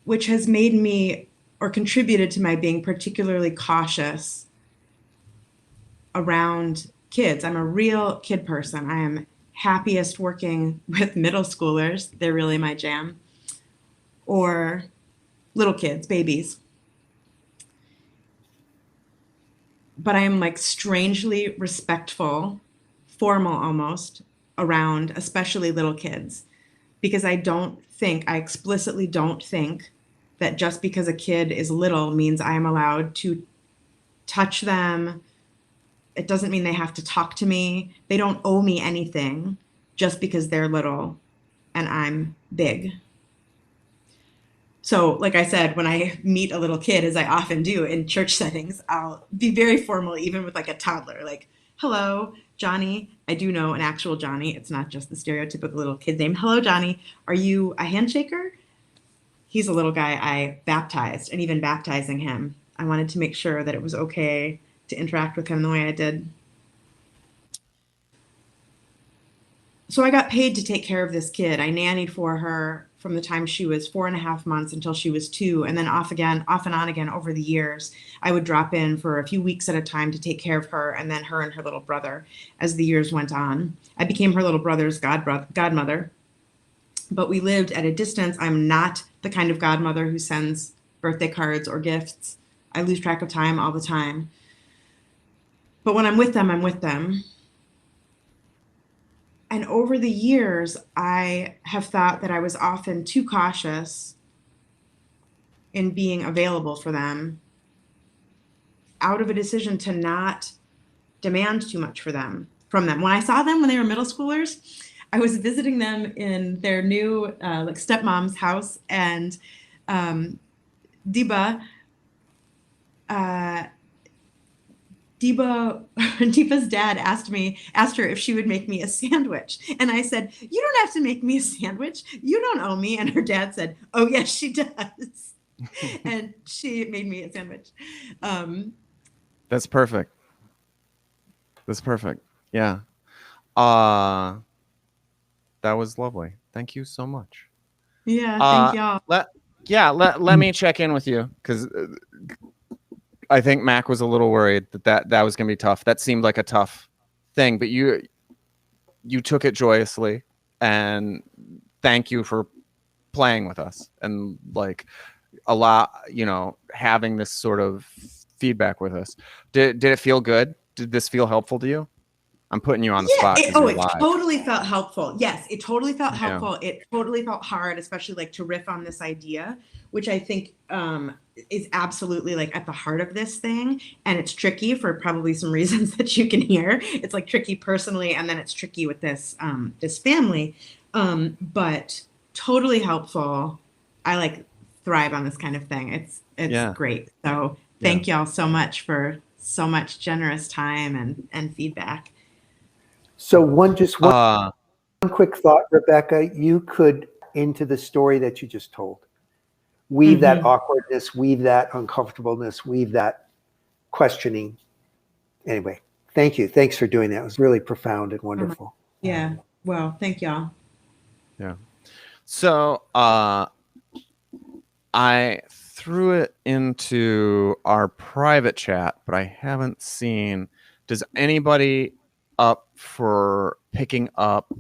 Which has made me, or contributed to my being particularly cautious around kids. I'm a real kid person. I am happiest working with middle schoolers. They're really my jam. Or little kids, babies. But I am like strangely respectful, formal almost, around especially little kids because I explicitly don't think that just because a kid is little means I am allowed to touch them. It doesn't mean they have to talk to me. They don't owe me anything just because they're little and I'm big. So, like I said, when I meet a little kid, as I often do in church settings, I'll be very formal, even with like a toddler, like, hello, Johnny. I do know an actual Johnny. It's not just the stereotypical little kid name. Hello, Johnny. Are you a handshaker? He's a little guy I baptized, and even baptizing him, I wanted to make sure that it was okay to interact with him the way I did. So I got paid to take care of this kid. I nannied for her from the time she was 4.5 months until she was 2, and then off and on again over the years. I would drop in for a few weeks at a time to take care of her, and then her and her little brother as the years went on. I became her little brother's godmother, but we lived at a distance. I'm not the kind of godmother who sends birthday cards or gifts. I lose track of time all the time. But when I'm with them, I'm with them. And over the years, I have thought that I was often too cautious in being available for them out of a decision to not demand too much from them. When I saw them when they were middle schoolers, I was visiting them in their new like stepmom's house, and Deepa's dad asked her if she would make me a sandwich. And I said, you don't have to make me a sandwich. You don't owe me. And her dad said, oh, yes, she does. And she made me a sandwich. That's perfect. That's perfect. Yeah. That was lovely. Thank you so much. Yeah, thank y'all. Let me check in with you, because I think Mac was a little worried that was going to be tough. That seemed like a tough thing, but you took it joyously, and thank you for playing with us and like having this sort of feedback with us. Did it feel good? Did this feel helpful to you? I'm putting you on the spot. It totally felt helpful. Yes, it totally felt helpful. It totally felt hard, especially like to riff on this idea, which I think is absolutely like at the heart of this thing. And it's tricky for probably some reasons that you can hear. It's like tricky personally, and then it's tricky with this this family. But totally helpful. I like thrive on this kind of thing. It's great. So thank y'all so much for so much generous time and feedback. So one quick thought, Rebecca, you could into the story that you just told. Weave that awkwardness, weave that uncomfortableness, weave that questioning. Anyway, thank you. Thanks for doing that. It was really profound and wonderful. Yeah. Well, thank y'all. Yeah. So I threw it into our private chat, but I haven't seen. Does anybody up for picking up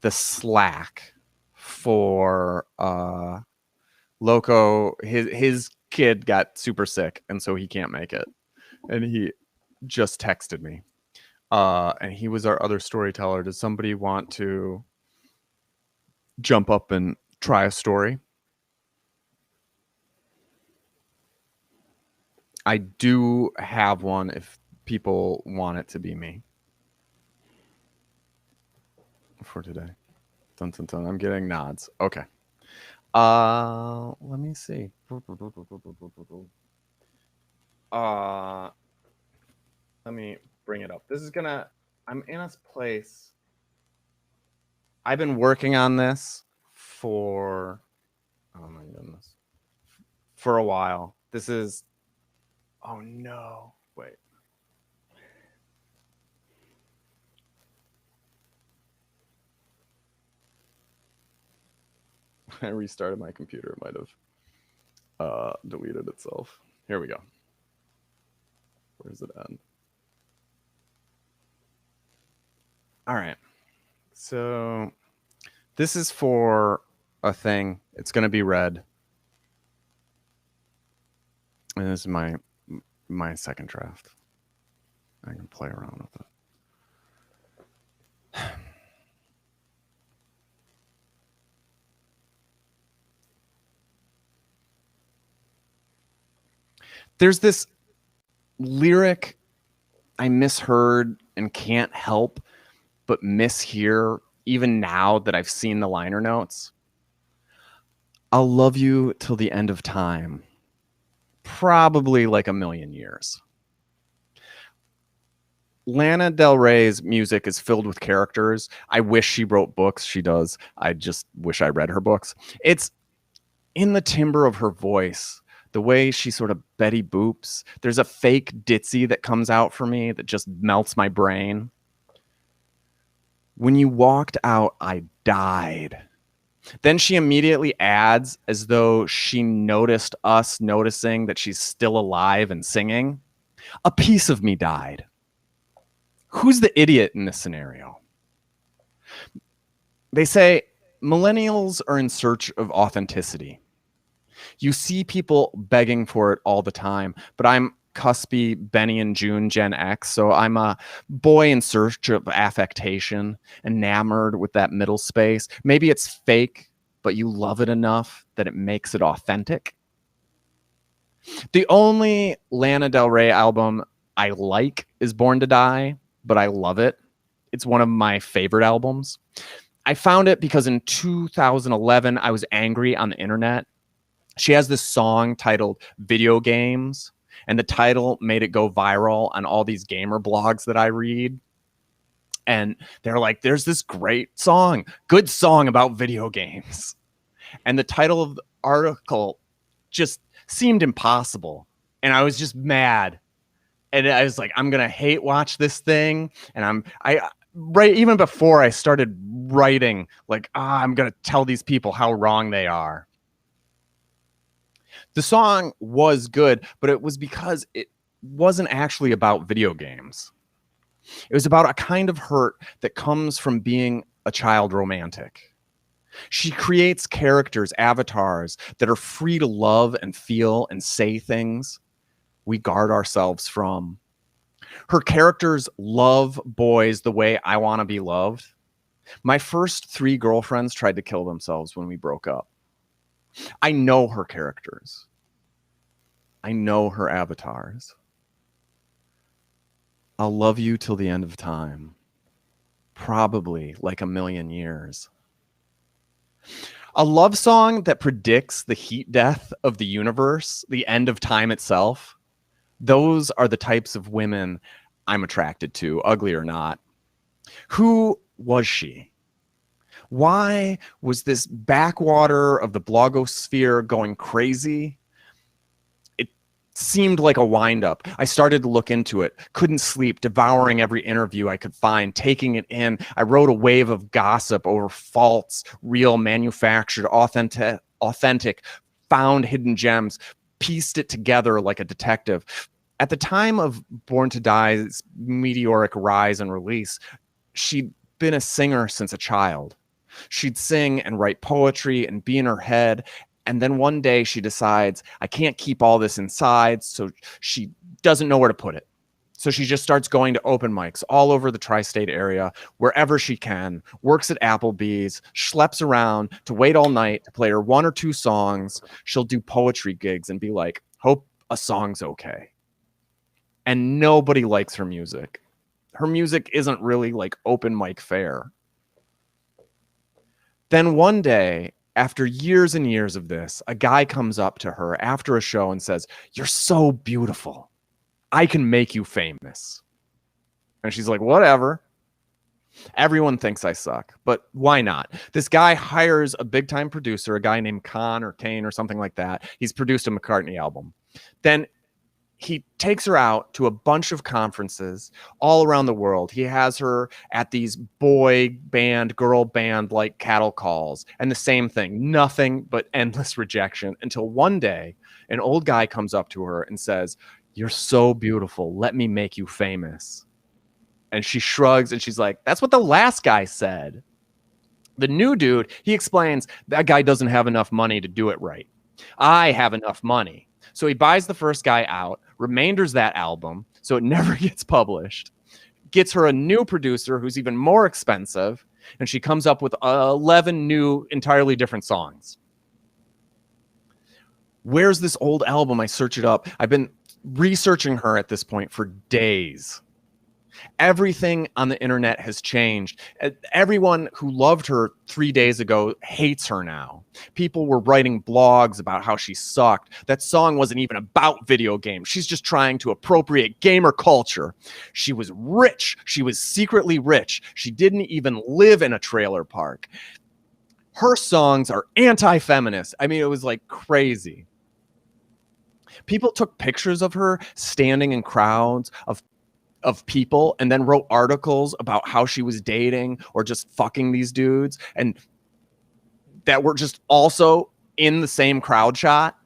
the slack for Loco? His kid got super sick, and so he can't make it, and he just texted me, and he was our other storyteller. Does somebody want to jump up and try a story? I do have one if people want it to be me for today. Dun, dun, dun. I'm getting nods. Okay. Let me see. Let me bring it up. I'm in a place. I've been working on this for, oh my goodness, for a while. This is, oh no, wait. I restarted my computer. It might have deleted itself. Here we go. Where does it end? All right. So this is for a thing. It's going to be read. And this is my second draft. I can play around with it. There's this lyric I misheard and can't help but mishear even now that I've seen the liner notes. I'll love you till the end of time. Probably like a million years. Lana Del Rey's music is filled with characters. I wish she wrote books. She does. I just wish I read her books. It's in the timbre of her voice, the way she sort of Betty Boops. There's a fake ditzy that comes out for me that just melts my brain. When you walked out, I died. Then she immediately adds, as though she noticed us noticing that she's still alive and singing, a piece of me died. Who's the idiot in this scenario? They say millennials are in search of authenticity. You see people begging for it all the time, but I'm cuspy Benny and June Gen X, so I'm a boy in search of affectation, enamored with that middle space. Maybe it's fake, but you love it enough that it makes it authentic. The only Lana Del Rey album I like is Born to Die, but I love it. It's one of my favorite albums. I found it because in 2011, I was angry on the internet. She has this song titled Video Games, and the title made it go viral on all these gamer blogs that I read. And they're like, there's this great song, good song about video games. And the title of the article just seemed impossible. And I was just mad. And I was like, I'm going to hate watch this thing. And right even before I started writing, like, I'm going to tell these people how wrong they are. The song was good, but it was because it wasn't actually about video games. It was about a kind of hurt that comes from being a child romantic. She creates characters, avatars, that are free to love and feel and say things we guard ourselves from. Her characters love boys the way I want to be loved. My first 3 girlfriends tried to kill themselves when we broke up. I know her characters. I know her avatars. I'll love you till the end of time. Probably like a million years. A love song that predicts the heat death of the universe, the end of time itself. Those are the types of women I'm attracted to, ugly or not. Who was she? Why was this backwater of the blogosphere going crazy? It seemed like a wind-up. I started to look into it, couldn't sleep, devouring every interview I could find, taking it in. I wrote a wave of gossip over false, real, manufactured, authentic, found hidden gems, pieced it together like a detective. At the time of Born to Die's meteoric rise and release, she'd been a singer since a child. She'd sing and write poetry and be in her head. And then one day she decides, I can't keep all this inside. So she doesn't know where to put it. So she just starts going to open mics all over the tri-state area, wherever she can, works at Applebee's, schleps around to wait all night to play her 1 or 2 songs. She'll do poetry gigs and be like, hope a song's okay. And nobody likes her music. Her music isn't really like open mic fare. Then one day, after years and years of this, a guy comes up to her after a show and says, "You're so beautiful. I can make you famous." And she's like, whatever. Everyone thinks I suck, but why not? This guy hires a big time producer, a guy named Khan or Kane or something like that. He's produced a McCartney album. Then he takes her out to a bunch of conferences all around the world. He has her at these boy band, girl band like cattle calls, and the same thing, nothing but endless rejection, until one day an old guy comes up to her and says, "You're so beautiful. Let me make you famous." And she shrugs and she's like, that's what the last guy said. The new dude, he explains that guy doesn't have enough money to do it right. I have enough money. So he buys the first guy out, remainders that album so it never gets published, gets her a new producer who's even more expensive, and she comes up with 11 new, entirely different songs. Where's this old album? I search it up. I've been researching her at this point for days. Everything on the internet has changed. Everyone who loved her 3 days ago hates her now. People were writing blogs about how she sucked. That song wasn't even about video games. She's just trying to appropriate gamer culture. She was rich. She was secretly rich. She didn't even live in a trailer park. Her songs are anti-feminist. I mean, it was like crazy. People took pictures of her standing in crowds of people and then wrote articles about how she was dating or just fucking these dudes and that were just also in the same crowd shot.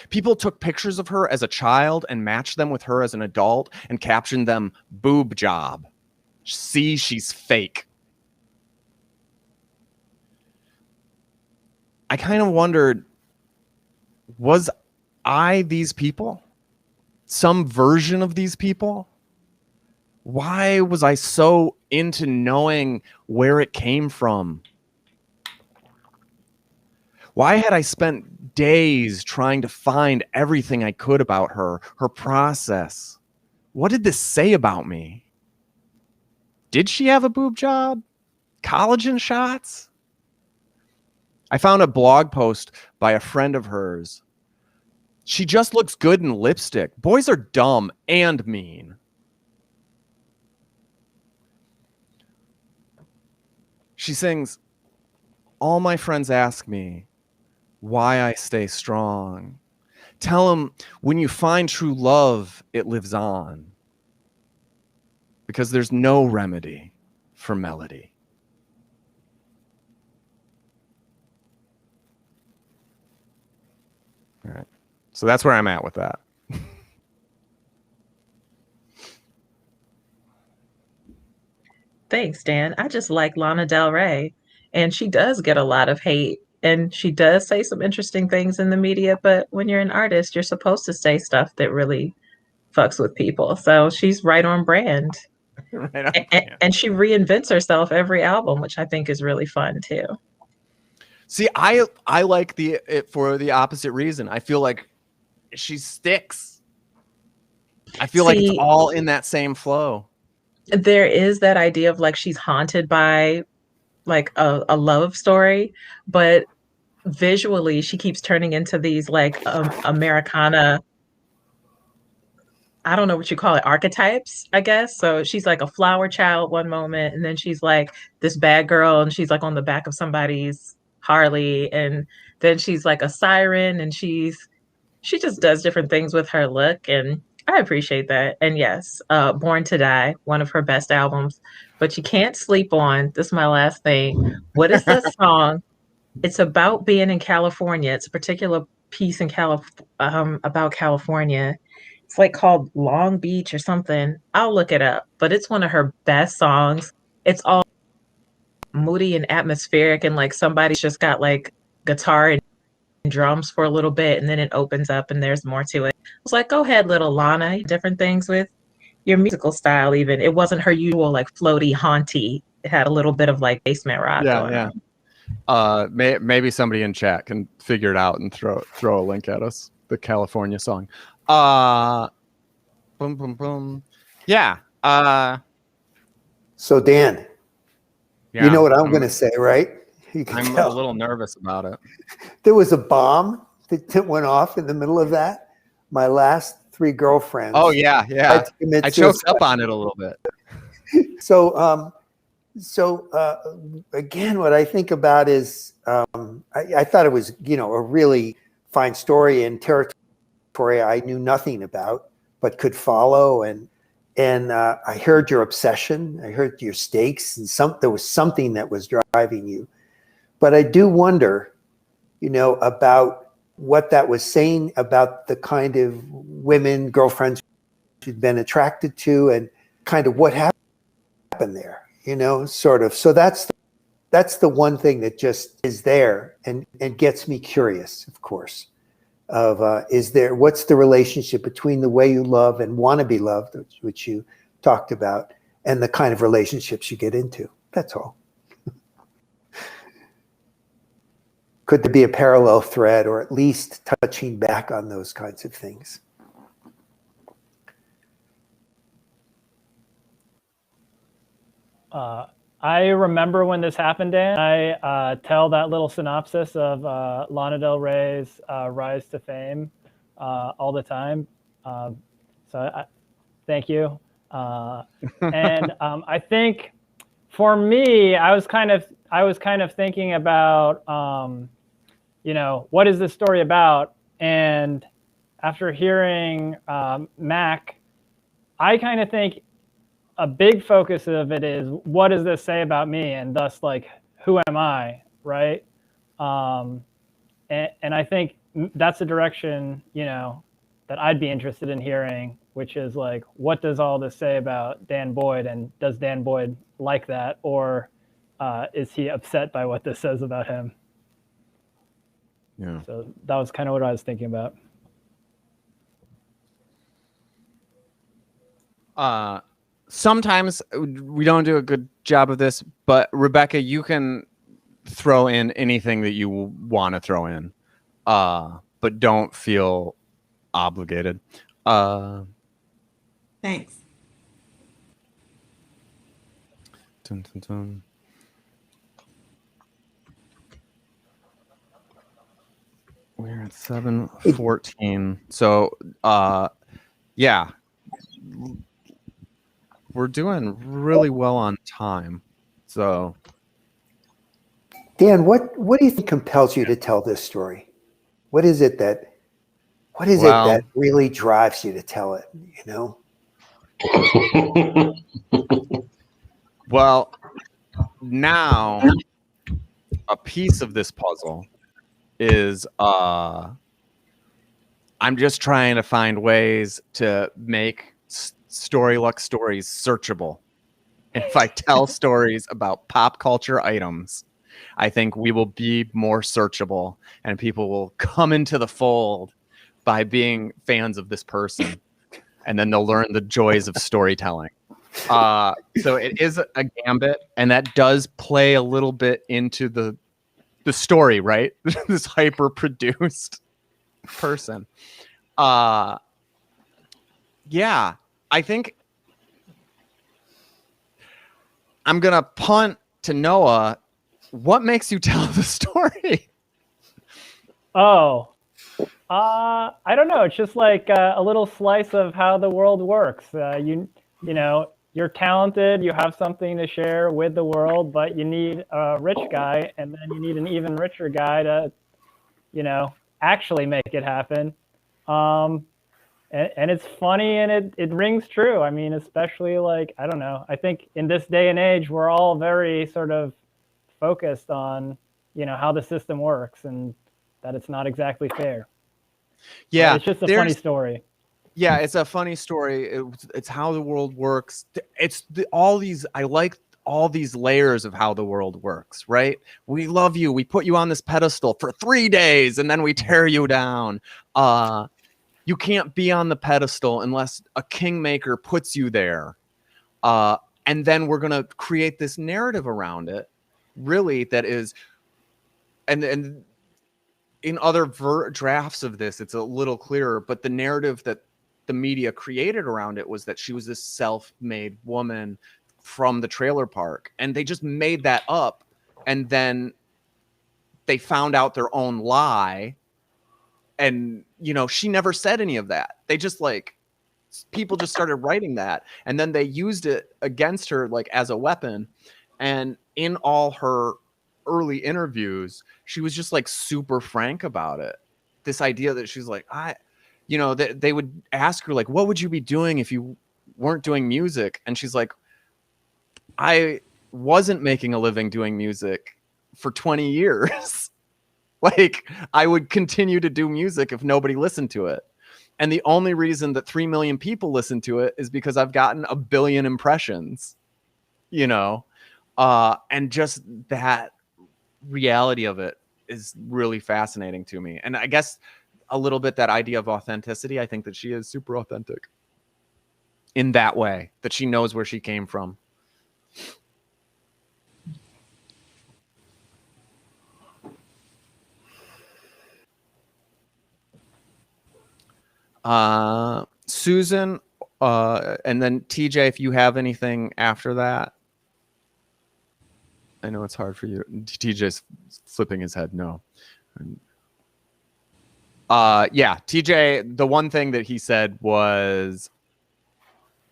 People took pictures of her as a child and matched them with her as an adult and captioned them boob job. See, she's fake. I kind of wondered, was I these people? Some version of these people? Why was I so into knowing where it came from? Why had I spent days trying to find everything I could about her, her process? What did this say about me? Did she have a boob job? Collagen shots? I found a blog post by a friend of hers. She just looks good in lipstick. Boys are dumb and mean. She sings, all my friends ask me why I stay strong. Tell them when you find true love, it lives on. Because there's no remedy for melody. All right. So that's where I'm at with that. Thanks, Dan. I just like Lana Del Rey, and she does get a lot of hate, and she does say some interesting things in the media, but when you're an artist, you're supposed to say stuff that really fucks with people. So she's right on brand. Right on and, and she reinvents herself every album, which I think is really fun too. See, I like it for the opposite reason. I feel like she sticks. I feel like it's all in that same flow. There is that idea of like she's haunted by like a love story, but visually she keeps turning into these like Americana, I don't know what you call it, archetypes, I guess. So she's like a flower child one moment, and then she's like this bad girl and she's like on the back of somebody's Harley, and then she's like a siren, and she just does different things with her look, and I appreciate that. And yes, Born to Die, one of her best albums. But you can't sleep on, this is my last thing. What is that song? It's about being in California. It's a particular piece in about California. It's like called Long Beach or something. I'll look it up. But it's one of her best songs. It's all moody and atmospheric, and like somebody's just got like guitar and drums for a little bit, and then it opens up and there's more to it. I was like, go ahead, little Lana, different things with your musical style. Even it wasn't her usual like floaty, haunty. It had a little bit of like basement rock going on. Maybe somebody in chat can figure it out and throw a link at us. The California song. Boom, boom, boom. Yeah. So Dan, you know what I'm going to say, right? I'm a little nervous about it. There was a bomb that went off in the middle of that. My last 3 girlfriends. Oh yeah. I choked up on it a little bit. So again, what I think about is I thought it was, a really fine story and territory I knew nothing about, but could follow. And I heard your obsession. I heard your stakes, and there was something that was driving you. But I do wonder, about what that was saying about the kind of women, girlfriends you'd been attracted to, and kind of what happened happened there, sort of. So that's the one thing that just is there and gets me curious, of course, of what's the relationship between the way you love and want to be loved, which you talked about, and the kind of relationships you get into. That's all. Could there be a parallel thread, or at least touching back on those kinds of things? I remember when this happened, Dan. I tell that little synopsis of Lana Del Rey's rise to fame all the time. Thank you. And I think for me, I was kind of thinking about, what is this story about? And after hearing Mac, I kind of think a big focus of it is, what does this say about me? And thus, like, who am I, right? And I think that's the direction, that I'd be interested in hearing, which is like, what does all this say about Dan Boyd? And does Dan Boyd like that? Or is he upset by what this says about him? Yeah. So that was kind of what I was thinking about. Sometimes we don't do a good job of this, but Rebecca, you can throw in anything that you want to throw in, but don't feel obligated. Thanks. Dun, dun, dun. We're at 7:14. So, yeah. We're doing really well on time. So, Dan, what do you think compels you to tell this story? What is it that really drives you to tell it, Well, now a piece of this puzzle is I'm just trying to find ways to make Story Luck stories searchable. If I tell stories about pop culture items, I think we will be more searchable and people will come into the fold by being fans of this person, and then they'll learn the joys of storytelling. So it is a gambit, and that does play a little bit into the story, right? This hyper produced person. Yeah, I think I'm going to punt to Noah. What makes you tell the story? Oh, I don't know. It's just like a little slice of how the world works. You're talented, you have something to share with the world, but you need a rich guy, and then you need an even richer guy to, actually make it happen. And it's funny, and it rings true. I mean, especially like, I don't know. I think in this day and age, we're all very sort of focused on, how the system works and that it's not exactly fair. Yeah. But it's just a funny story. Yeah, it's a funny story. It's how the world works. I like all these layers of how the world works, right? We love you. We put you on this pedestal for 3 days and then we tear you down. You can't be on the pedestal unless a kingmaker puts you there. And then we're going to create this narrative around it, really, that is, and in other drafts of this, it's a little clearer, but the narrative that the media created around it was that she was this self-made woman from the trailer park. And they just made that up. And then they found out their own lie. And, she never said any of that. They just people just started writing that. And then they used it against her, as a weapon. And in all her early interviews, she was just super frank about it. This idea that she's they would ask her, what would you be doing if you weren't doing music? And she's like, I wasn't making a living doing music for 20 years. I would continue to do music if nobody listened to it. And the only reason that 3 million people listen to it is because I've gotten 1 billion impressions. you know, and just that reality of it is really fascinating to me. And I guess a little bit that idea of authenticity, I think that she is super authentic in that way, that she knows where she came from. Susan, and then TJ, if you have anything after that. I know it's hard for you. TJ's flipping his head no. Yeah, TJ, the one thing that he said was,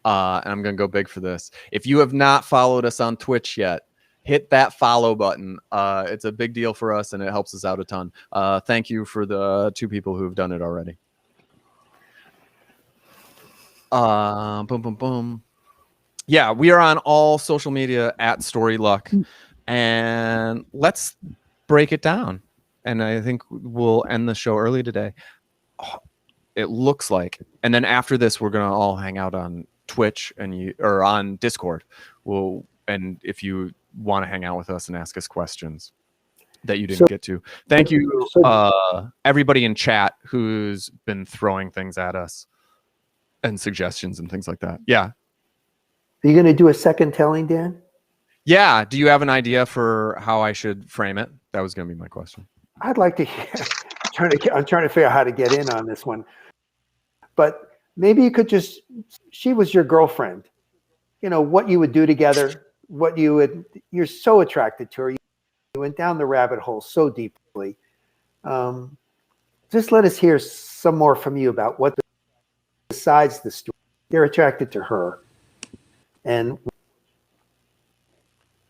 and I'm going to go big for this. If you have not followed us on Twitch yet, hit that follow button. It's a big deal for us, and it helps us out a ton. Thank you for the 2 people who've done it already. Boom, boom, boom. Yeah, we are on all social media at StoryLuck, and let's break it down. And I think we'll end the show early today. Oh, it looks like, and then after this, we're gonna all hang out on Twitch or on Discord. And if you want to hang out with us and ask us questions that you didn't get to, thank you, everybody in chat who's been throwing things at us and suggestions and things like that. Yeah. Are you going to do a second telling, Dan? Yeah. Do you have an idea for how I should frame it? That was going to be my question. I'd like to hear. I'm trying to figure out how to get in on this one. But maybe you could she was your girlfriend. You know, what you would do together, you're so attracted to her. You went down the rabbit hole so deeply. Just let us hear some more from you about what, besides the story, you're attracted to her. And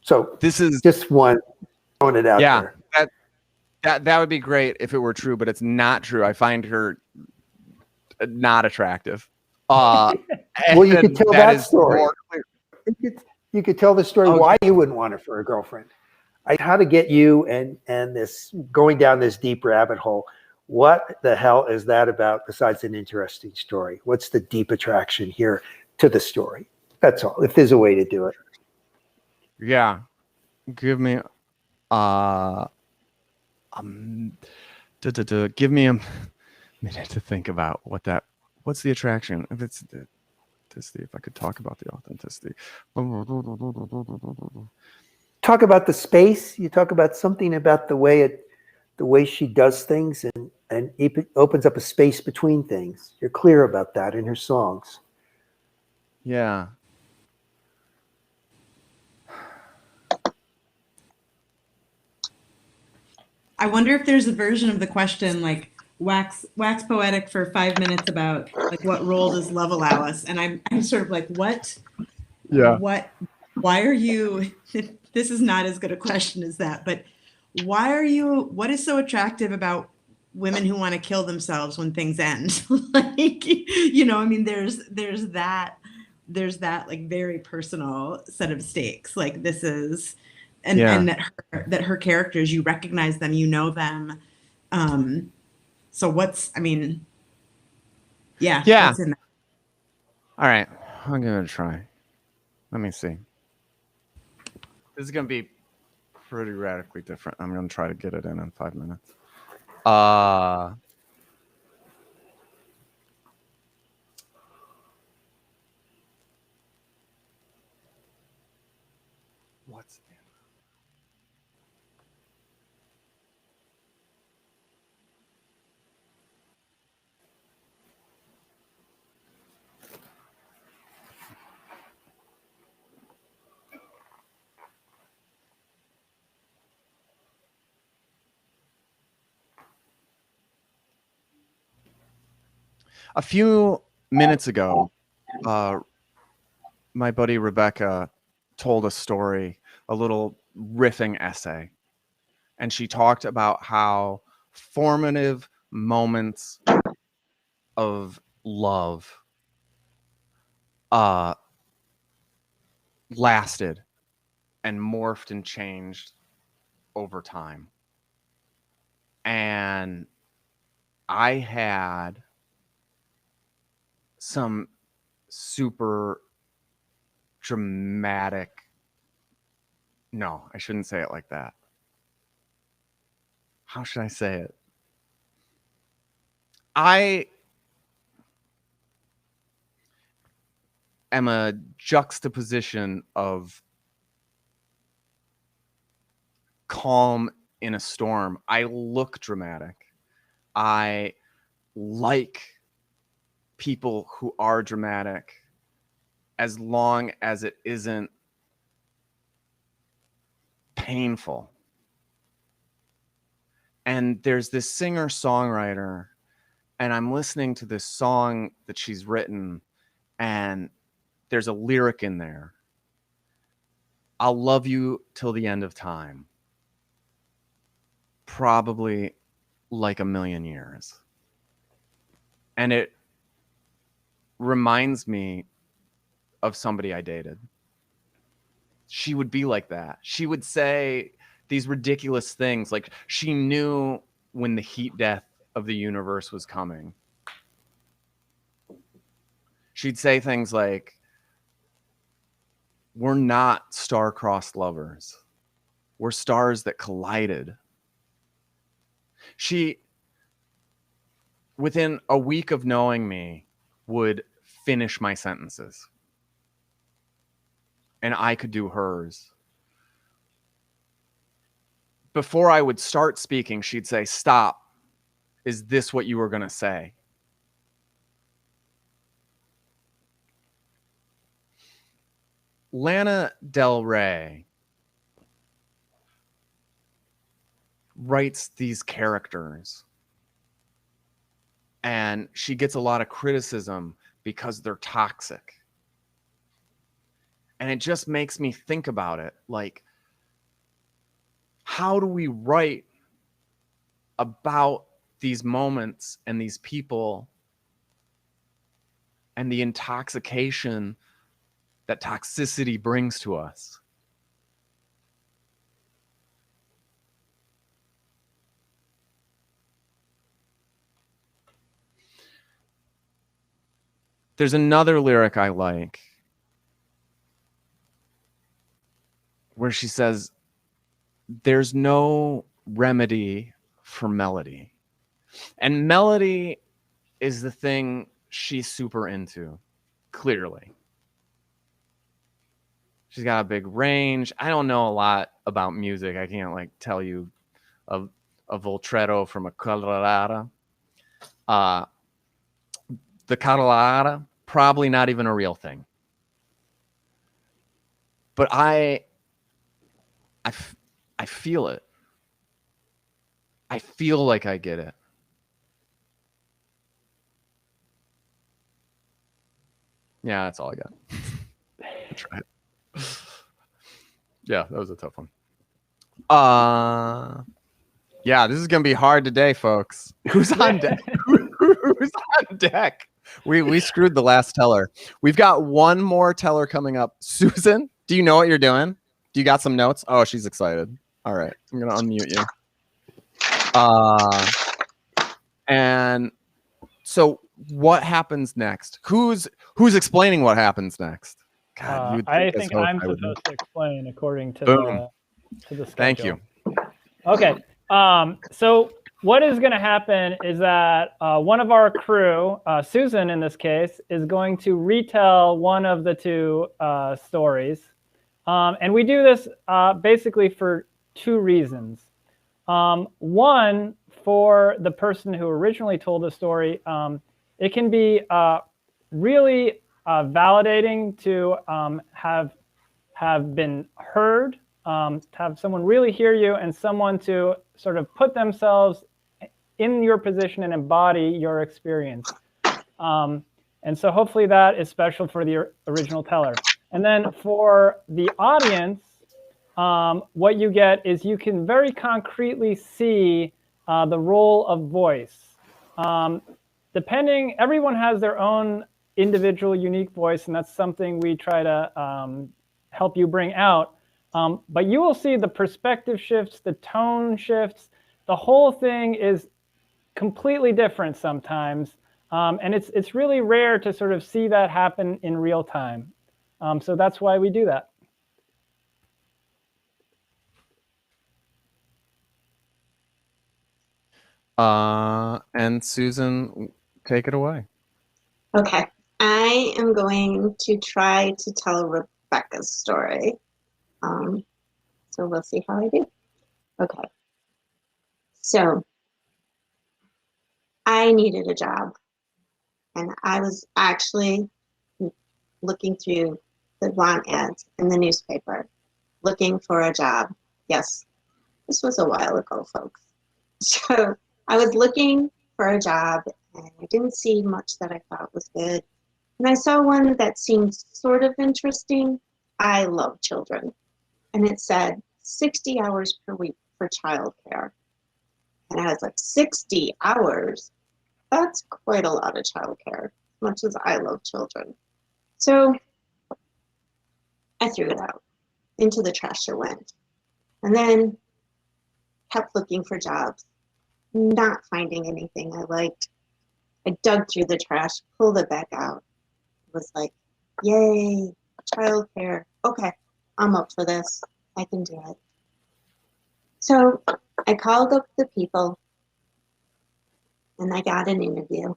so this is just one throwing it out there. That would be great if it were true, but it's not true. I find her not attractive. Well, you could tell that story. You could tell the story why you wouldn't want her for a girlfriend. How to get you and this going down this deep rabbit hole. What the hell is that about besides an interesting story? What's the deep attraction here to the story? That's all. If there's a way to do it. Yeah. Give me give me a minute to think about what's the attraction. If it's the authenticity, if I could talk about the authenticity. Talk about the space. You talk about something about the way she does things and it opens up a space between things. You're clear about that in her songs. Yeah. I wonder if there's a version of the question like wax poetic for 5 minutes about like what role does love allow us? And I'm sort of like, what? Yeah. Why are you? This is not as good a question as that, but what is so attractive about women who want to kill themselves when things end? Like, you know, I mean, there's that like very personal set of stakes. Like this is, and that her characters, you recognize them, you know them. So what's in that? All right, I'm gonna try. Let me see. This is gonna be pretty radically different. I'm gonna try to get it in 5 minutes. What's in? A few minutes ago, my buddy Rebecca told a story, a little riffing essay, and she talked about how formative moments of love lasted and morphed and changed over time. And I had some super dramatic No, I shouldn't say it like that. How should I say it? I am a juxtaposition of calm in a storm. I look dramatic. I like people who are dramatic as long as it isn't painful. And there's this singer-songwriter, and I'm listening to this song that she's written, and there's a lyric in there. I'll love you till the end of time. Probably like a million years. And it reminds me of somebody I dated. She would be like that. She would say these ridiculous things, like she knew when the heat death of the universe was coming. She'd say things like, we're not star-crossed lovers. We're stars that collided. She, within a week of knowing me, would finish my sentences. And I could do hers. Before I would start speaking, she'd say, stop. Is this what you were going to say? Lana Del Rey writes these characters, and she gets a lot of criticism because they're toxic. And it just makes me think about it. Like, how do we write about these moments and these people and the intoxication that toxicity brings to us? There's another lyric I like where she says, there's no remedy for melody. And melody is the thing she's super into, clearly. She's got a big range. I don't know a lot about music. I can't like tell you a Voltretto from a Colorado. The Colorado, probably not even a real thing. But I feel it. I feel like I get it. Yeah, that's all I got. I tried. Yeah, that was a tough one. Yeah, this is gonna be hard today, folks. Who's on deck? Who's on deck? We screwed the last teller. We've got one more teller coming up. Susan, do you know what you're doing? Do you got some notes? Oh, she's excited. All right, I'm gonna unmute you. And so what happens next? Who's explaining what happens next? God, I think I'm supposed to explain according to the schedule. Thank you. Okay. So what is going to happen is that one of our crew, Susan in this case, is going to retell one of the two stories. And we do this basically for two reasons. One, for the person who originally told the story, it can be really validating to have been heard, to have someone really hear you, and someone to sort of put themselves in your position and embody your experience. And so hopefully that is special for the original teller. And then for the audience, what you get is you can very concretely see the role of voice. Everyone has their own individual unique voice, and that's something we try to help you bring out. But you will see the perspective shifts, the tone shifts. The whole thing is completely different sometimes. And it's really rare to sort of see that happen in real time. So that's why we do that. And Susan, take it away. Okay. I am going to try to tell Rebecca's story. So we'll see how I do. Okay. So I needed a job, and I was actually looking through the want ads in the newspaper, looking for a job. Yes, this was a while ago, folks. So I was looking for a job, and I didn't see much that I thought was good. And I saw one that seemed sort of interesting. I love children. And it said 60 hours per week for childcare. And I was like, 60 hours? That's quite a lot of childcare, as much as I love children. So I threw it out. Into the trash it went. And then kept looking for jobs, not finding anything I liked. I dug through the trash, pulled it back out. It was like, yay, childcare. Okay, I'm up for this. I can do it. So I called up the people and I got an interview.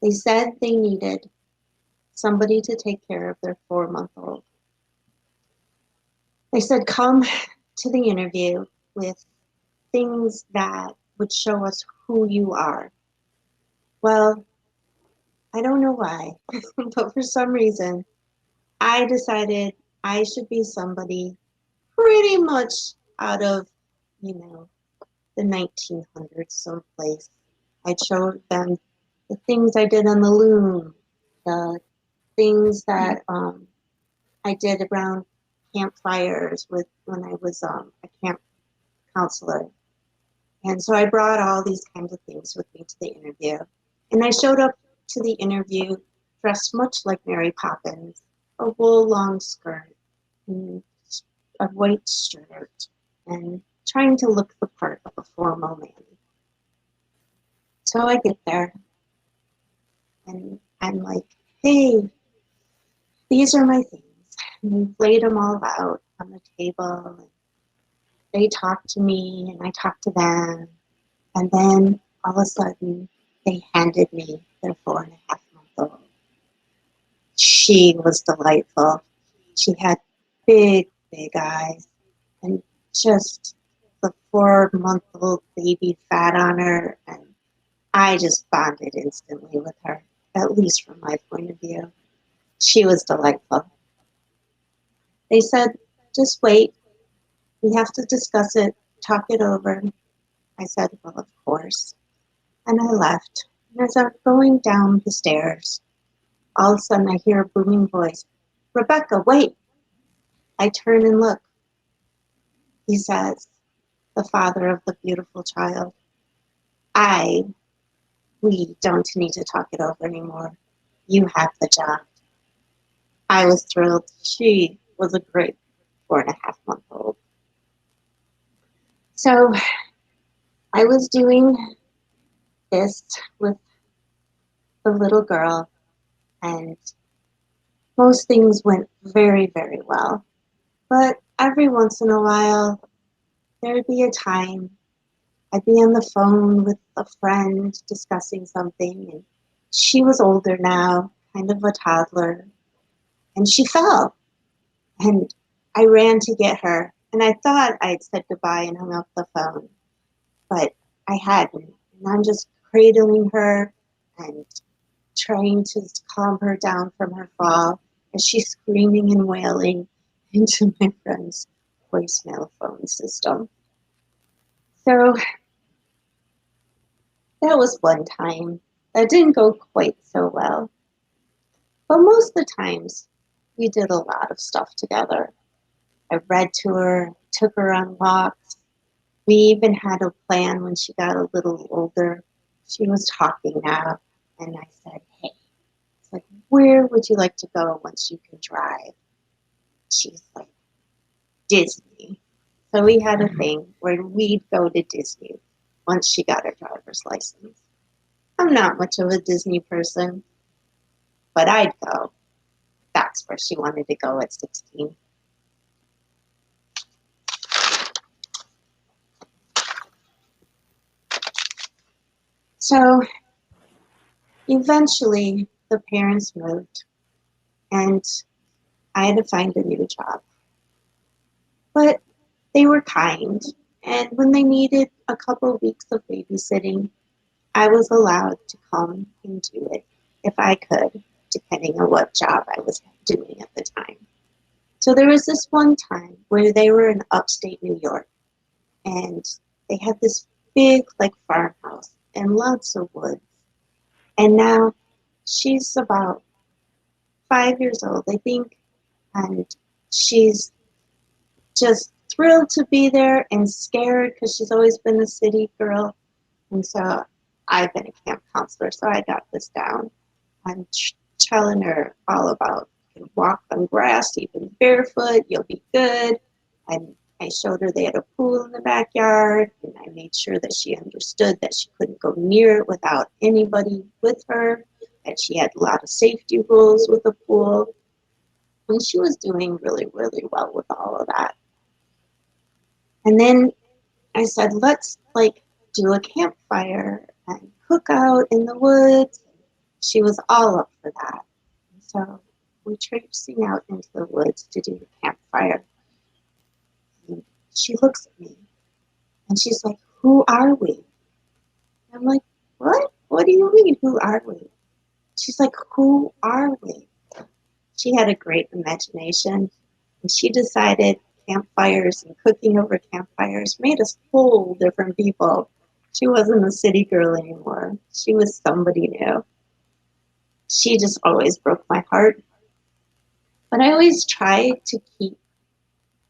They said they needed somebody to take care of their 4-month-old. They said, come to the interview with things that would show us who you are. Well, I don't know why, but for some reason, I decided I should be somebody pretty much out of, the 1900s someplace. I showed them the things I did on the loom, the things that I did around campfires when I was a camp counselor. And so I brought all these kinds of things with me to the interview. And I showed up to the interview dressed much like Mary Poppins, a wool long skirt, and a white shirt, and trying to look the part of a formal nanny. So I get there, and I'm like, hey, these are my things. And we laid them all out on the table. And they talked to me, and I talked to them. And then all of a sudden, they handed me their 4.5-month-old. She was delightful. She had big, big eyes, and just the 4-month-old baby fat on her. And I just bonded instantly with her, at least from my point of view. She was delightful. They said, just wait. We have to discuss it, talk it over. I said, well, of course. And I left. And as I'm going down the stairs, all of a sudden I hear a booming voice, Rebecca, wait. I turn and look. He says, the father of the beautiful child, we don't need to talk it over anymore. You have the job. I was thrilled. She was a great 4.5-month-old. So I was doing this with the little girl, and most things went very, very well. But every once in a while, there'd be a time I'd be on the phone with a friend discussing something, and she was older now, kind of a toddler, and she fell. And I ran to get her, and I thought I'd said goodbye and hung up the phone, but I hadn't. And I'm just cradling her and trying to calm her down from her fall as she's screaming and wailing into my friend's voicemail phone system. So that was one time. That didn't go quite so well. But most of the times, we did a lot of stuff together. I read to her, took her on walks. We even had a plan when she got a little older. She was talking now, and I said, hey, it's like, where would you like to go once you can drive? She's like, Disney. So we had a thing where we'd go to Disney once she got her driver's license. I'm not much of a Disney person, but I'd go. That's where she wanted to go at 16. So eventually the parents moved and I had to find a new job. But they were kind, and when they needed a couple of weeks of babysitting, I was allowed to come and do it if I could, depending on what job I was doing at the time. So there was this one time where they were in upstate New York, and they had this big like farmhouse and lots of woods. And now she's about 5 years old, I think, and she's just thrilled to be there and scared because she's always been a city girl. And so I've been a camp counselor, so I got this down. I'm telling her all about you can walk on grass even barefoot, you'll be good. And I showed her they had a pool in the backyard, and I made sure that she understood that she couldn't go near it without anybody with her, that she had a lot of safety rules with the pool. And she was doing really, really well with all of that. And then I said, let's like do a campfire and cook out in the woods. She was all up for that. So we traipsing out into the woods to do the campfire. And she looks at me and she's like, who are we? I'm like, what? What do you mean, who are we? She's like, who are we? She had a great imagination, and she decided campfires and cooking over campfires made us whole different people. She wasn't a city girl anymore. She was somebody new. She just always broke my heart. But I always tried to keep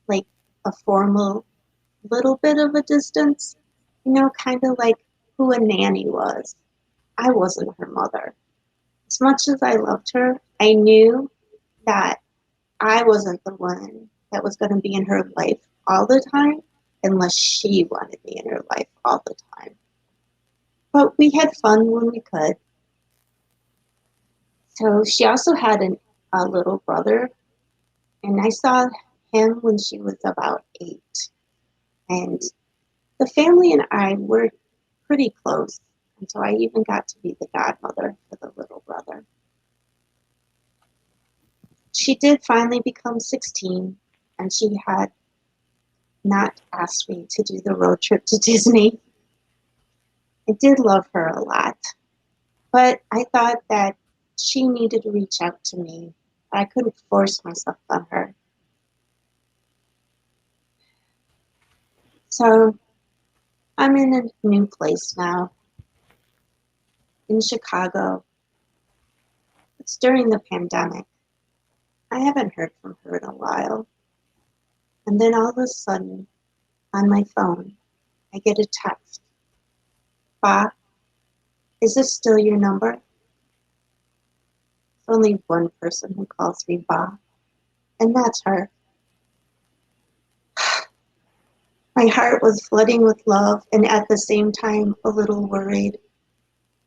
like a formal little bit of a distance, you know, kind of like who a nanny was. I wasn't her mother. As much as I loved her, I knew that I wasn't the one that was going to be in her life all the time unless she wanted me in her life all the time. But we had fun when we could. So she also had a little brother, and I saw him when she was about 8. And the family and I were pretty close, and so I even got to be the godmother for the little brother. She did finally become 16, and she had not asked me to do the road trip to Disney. I did love her a lot, but I thought that she needed to reach out to me. I couldn't force myself on her. So I'm in a new place now, in Chicago. It's during the pandemic. I haven't heard from her in a while. And then all of a sudden, on my phone, I get a text. Ba, is this still your number? There's only one person who calls me Ba, and that's her. My heart was flooding with love and at the same time a little worried.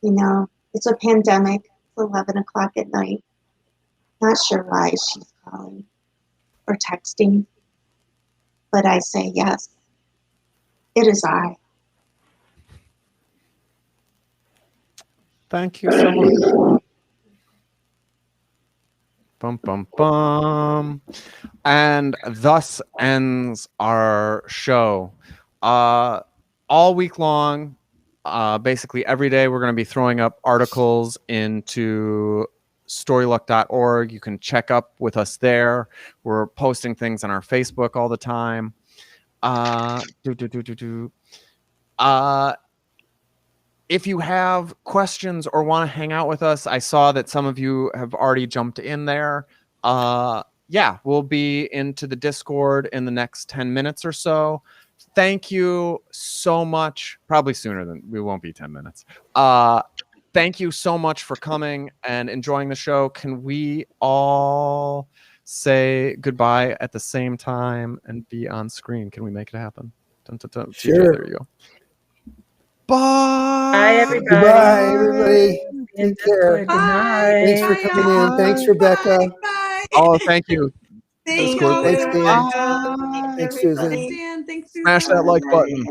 You know, it's a pandemic. It's 11 o'clock at night. Not sure why she's calling or texting, but I say yes. It is I. Thank you so much. Bum, bum, bum. And thus ends our show. All week long, basically every day, we're going to be throwing up articles into storyluck.org. You can check up with us there. We're posting things on our Facebook all the time. If you have questions or want to hang out with us, I saw that some of you have already jumped in there. Yeah, we'll be into the Discord in the next 10 minutes or so. Thank you so much. Probably sooner than we won't be 10 minutes. Thank you so much for coming and enjoying the show. Can we all say goodbye at the same time and be on screen? Can we make it happen? Dun, dun, dun. Sure. TJ, there you go. Bye. Bye, everybody. Goodbye, everybody. Take care. Good night. Thanks for coming in. Thanks, Rebecca. Bye. Oh, thank you. Thank Discord. you. Thanks, Dan. Bye, Thanks, everybody. Susan. Thanks, Dan. Thanks, Susan. Smash that like button.